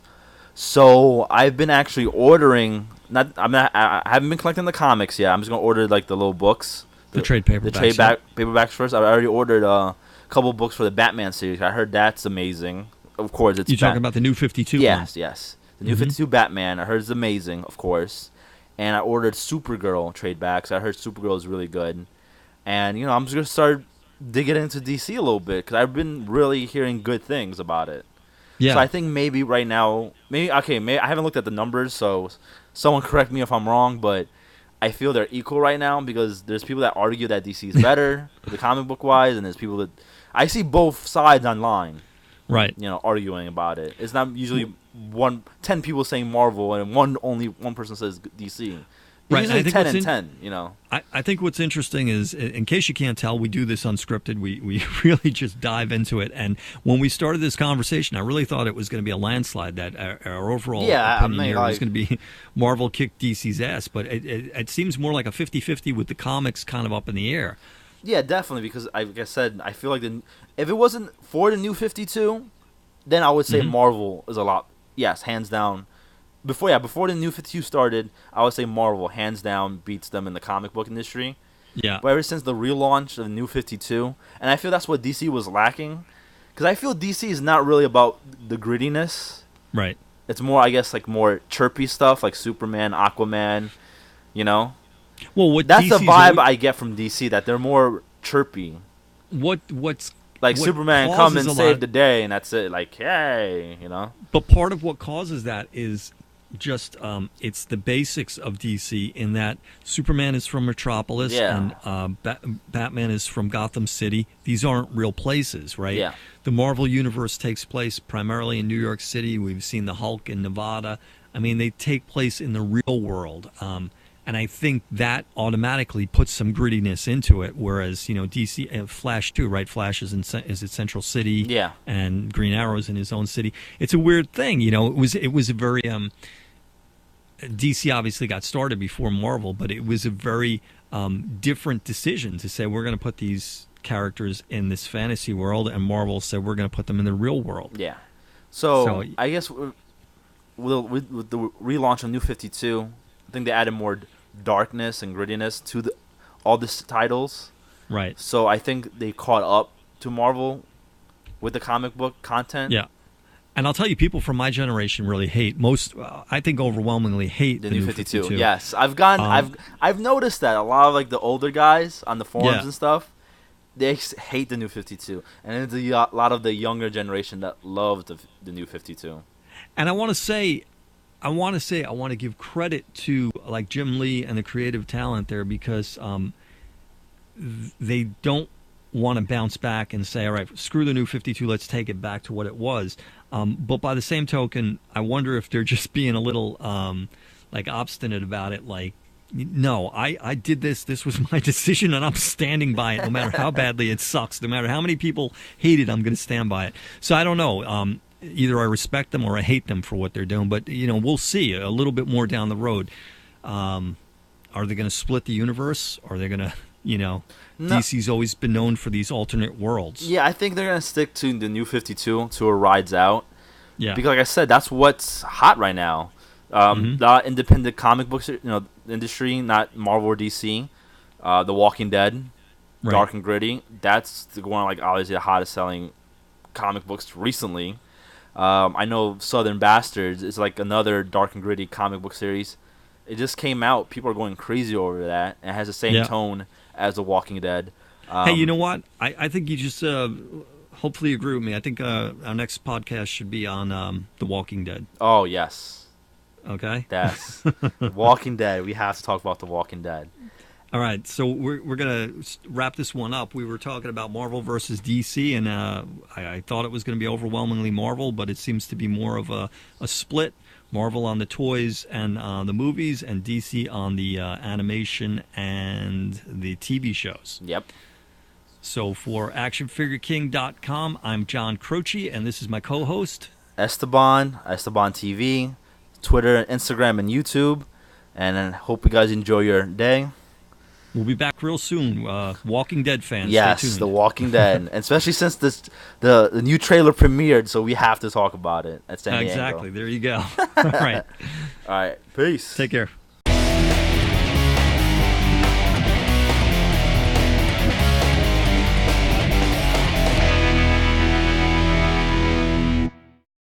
so I've been actually ordering. I haven't been collecting the comics yet. I'm just gonna order the little books. The trade paperbacks. The trade paperbacks first. I already ordered a couple books for the Batman series. I heard that's amazing. Of course, it's. You're talking about the New 52 Yes, yes. The New 52 Batman. I heard it's amazing, of course. And I ordered Supergirl trade backs. I heard Supergirl is really good. And, I'm just going to start digging into DC a little bit because I've been really hearing good things about it. Yeah. So I think maybe right now, maybe I haven't looked at the numbers, so someone correct me if I'm wrong, but I feel they're equal right now because there's people that argue that DC is better, the comic book wise, and there's people that I see both sides online, right? Arguing about it. It's not usually 10 people saying Marvel and only one person says DC. Right. Usually 10 and 10, you know. I think what's interesting is, in case you can't tell, we do this unscripted. We really just dive into it. And when we started this conversation, I really thought it was going to be a landslide, that our overall opinion here was going to be Marvel kicked DC's ass. But it seems more like a 50-50 with the comics kind of up in the air. Yeah, definitely, because like I said, I feel like if it wasn't for the New 52, then I would say Marvel is a lot, yes, hands down. Before the New 52 started, I would say Marvel, hands down, beats them in the comic book industry. Yeah. But ever since the relaunch of the New 52, and I feel that's what DC was lacking, because I feel DC is not really about the grittiness. Right. It's more, I guess, like more chirpy stuff, like Superman, Aquaman, you know? Well, that's the vibe I get from DC, that they're more chirpy. What's like what Superman come and save the day, and that's it. Like, hey, you know. But part of what causes that is just it's the basics of DC, in that Superman is from Metropolis and Batman is from Gotham City. These aren't real places, right? Yeah. The Marvel Universe takes place primarily in New York City. We've seen the Hulk in Nevada. I mean, they take place in the real world. And I think that automatically puts some grittiness into it. Whereas, you know, DC, Flash too, right? Flash is at Central City, and Green Arrow's in his own city. It's a weird thing, you know. It was a very DC obviously got started before Marvel, but it was a very different decision to say we're going to put these characters in this fantasy world, and Marvel said we're going to put them in the real world. Yeah. So I guess with the relaunch of New 52, I think they added more darkness and grittiness to all these titles. Right. So I think they caught up to Marvel with the comic book content. Yeah. And I'll tell you, people from my generation really hate I think overwhelmingly hate the New 52. Yes. I've noticed that a lot of like the older guys on the forums and stuff, they hate the New 52. And it's a lot of the younger generation that loved the New 52. And I want to give credit to like Jim Lee and the creative talent there, because they don't want to bounce back and say, all right, screw the New 52, let's take it back to what it was. But by the same token, I wonder if they're just being a little like obstinate about it. Like, no, I did this. This was my decision, and I'm standing by it, no matter how badly it sucks. No matter how many people hate it, I'm going to stand by it. So I don't know. Either I respect them or I hate them for what they're doing. But, you know, we'll see a little bit more down the road. Are they going to split the universe? Are they going to, you know, DC's always been known for these alternate worlds. Yeah, I think they're going to stick to the New 52 till it rides out. Yeah. Because, like I said, that's what's hot right now. The independent comic books, you know, industry, not Marvel or DC. The Walking Dead, dark and gritty. That's one of, like, obviously the hottest selling comic books recently. I know Southern Bastards is like another dark and gritty comic book series. It just came out. People are going crazy over that. And it has the same tone as The Walking Dead. Hey, you know what? I think you just hopefully agree with me. I think our next podcast should be on The Walking Dead. Oh, yes. Okay? Yes. Walking Dead. We have to talk about The Walking Dead. All right, so we're going to wrap this one up. We were talking about Marvel versus DC, and I thought it was going to be overwhelmingly Marvel, but it seems to be more of a split. Marvel on the toys and the movies, and DC on the animation and the TV shows. Yep. So for ActionFigureKing.com, I'm John Croce, and this is my co-host, Esteban TV, Twitter, Instagram, and YouTube. And I hope you guys enjoy your day. We'll be back real soon. Walking Dead fans, yes, stay tuned. The Walking Dead, and especially since the new trailer premiered, so we have to talk about it at San Diego. Exactly. There you go. All right. All right. Peace. Take care.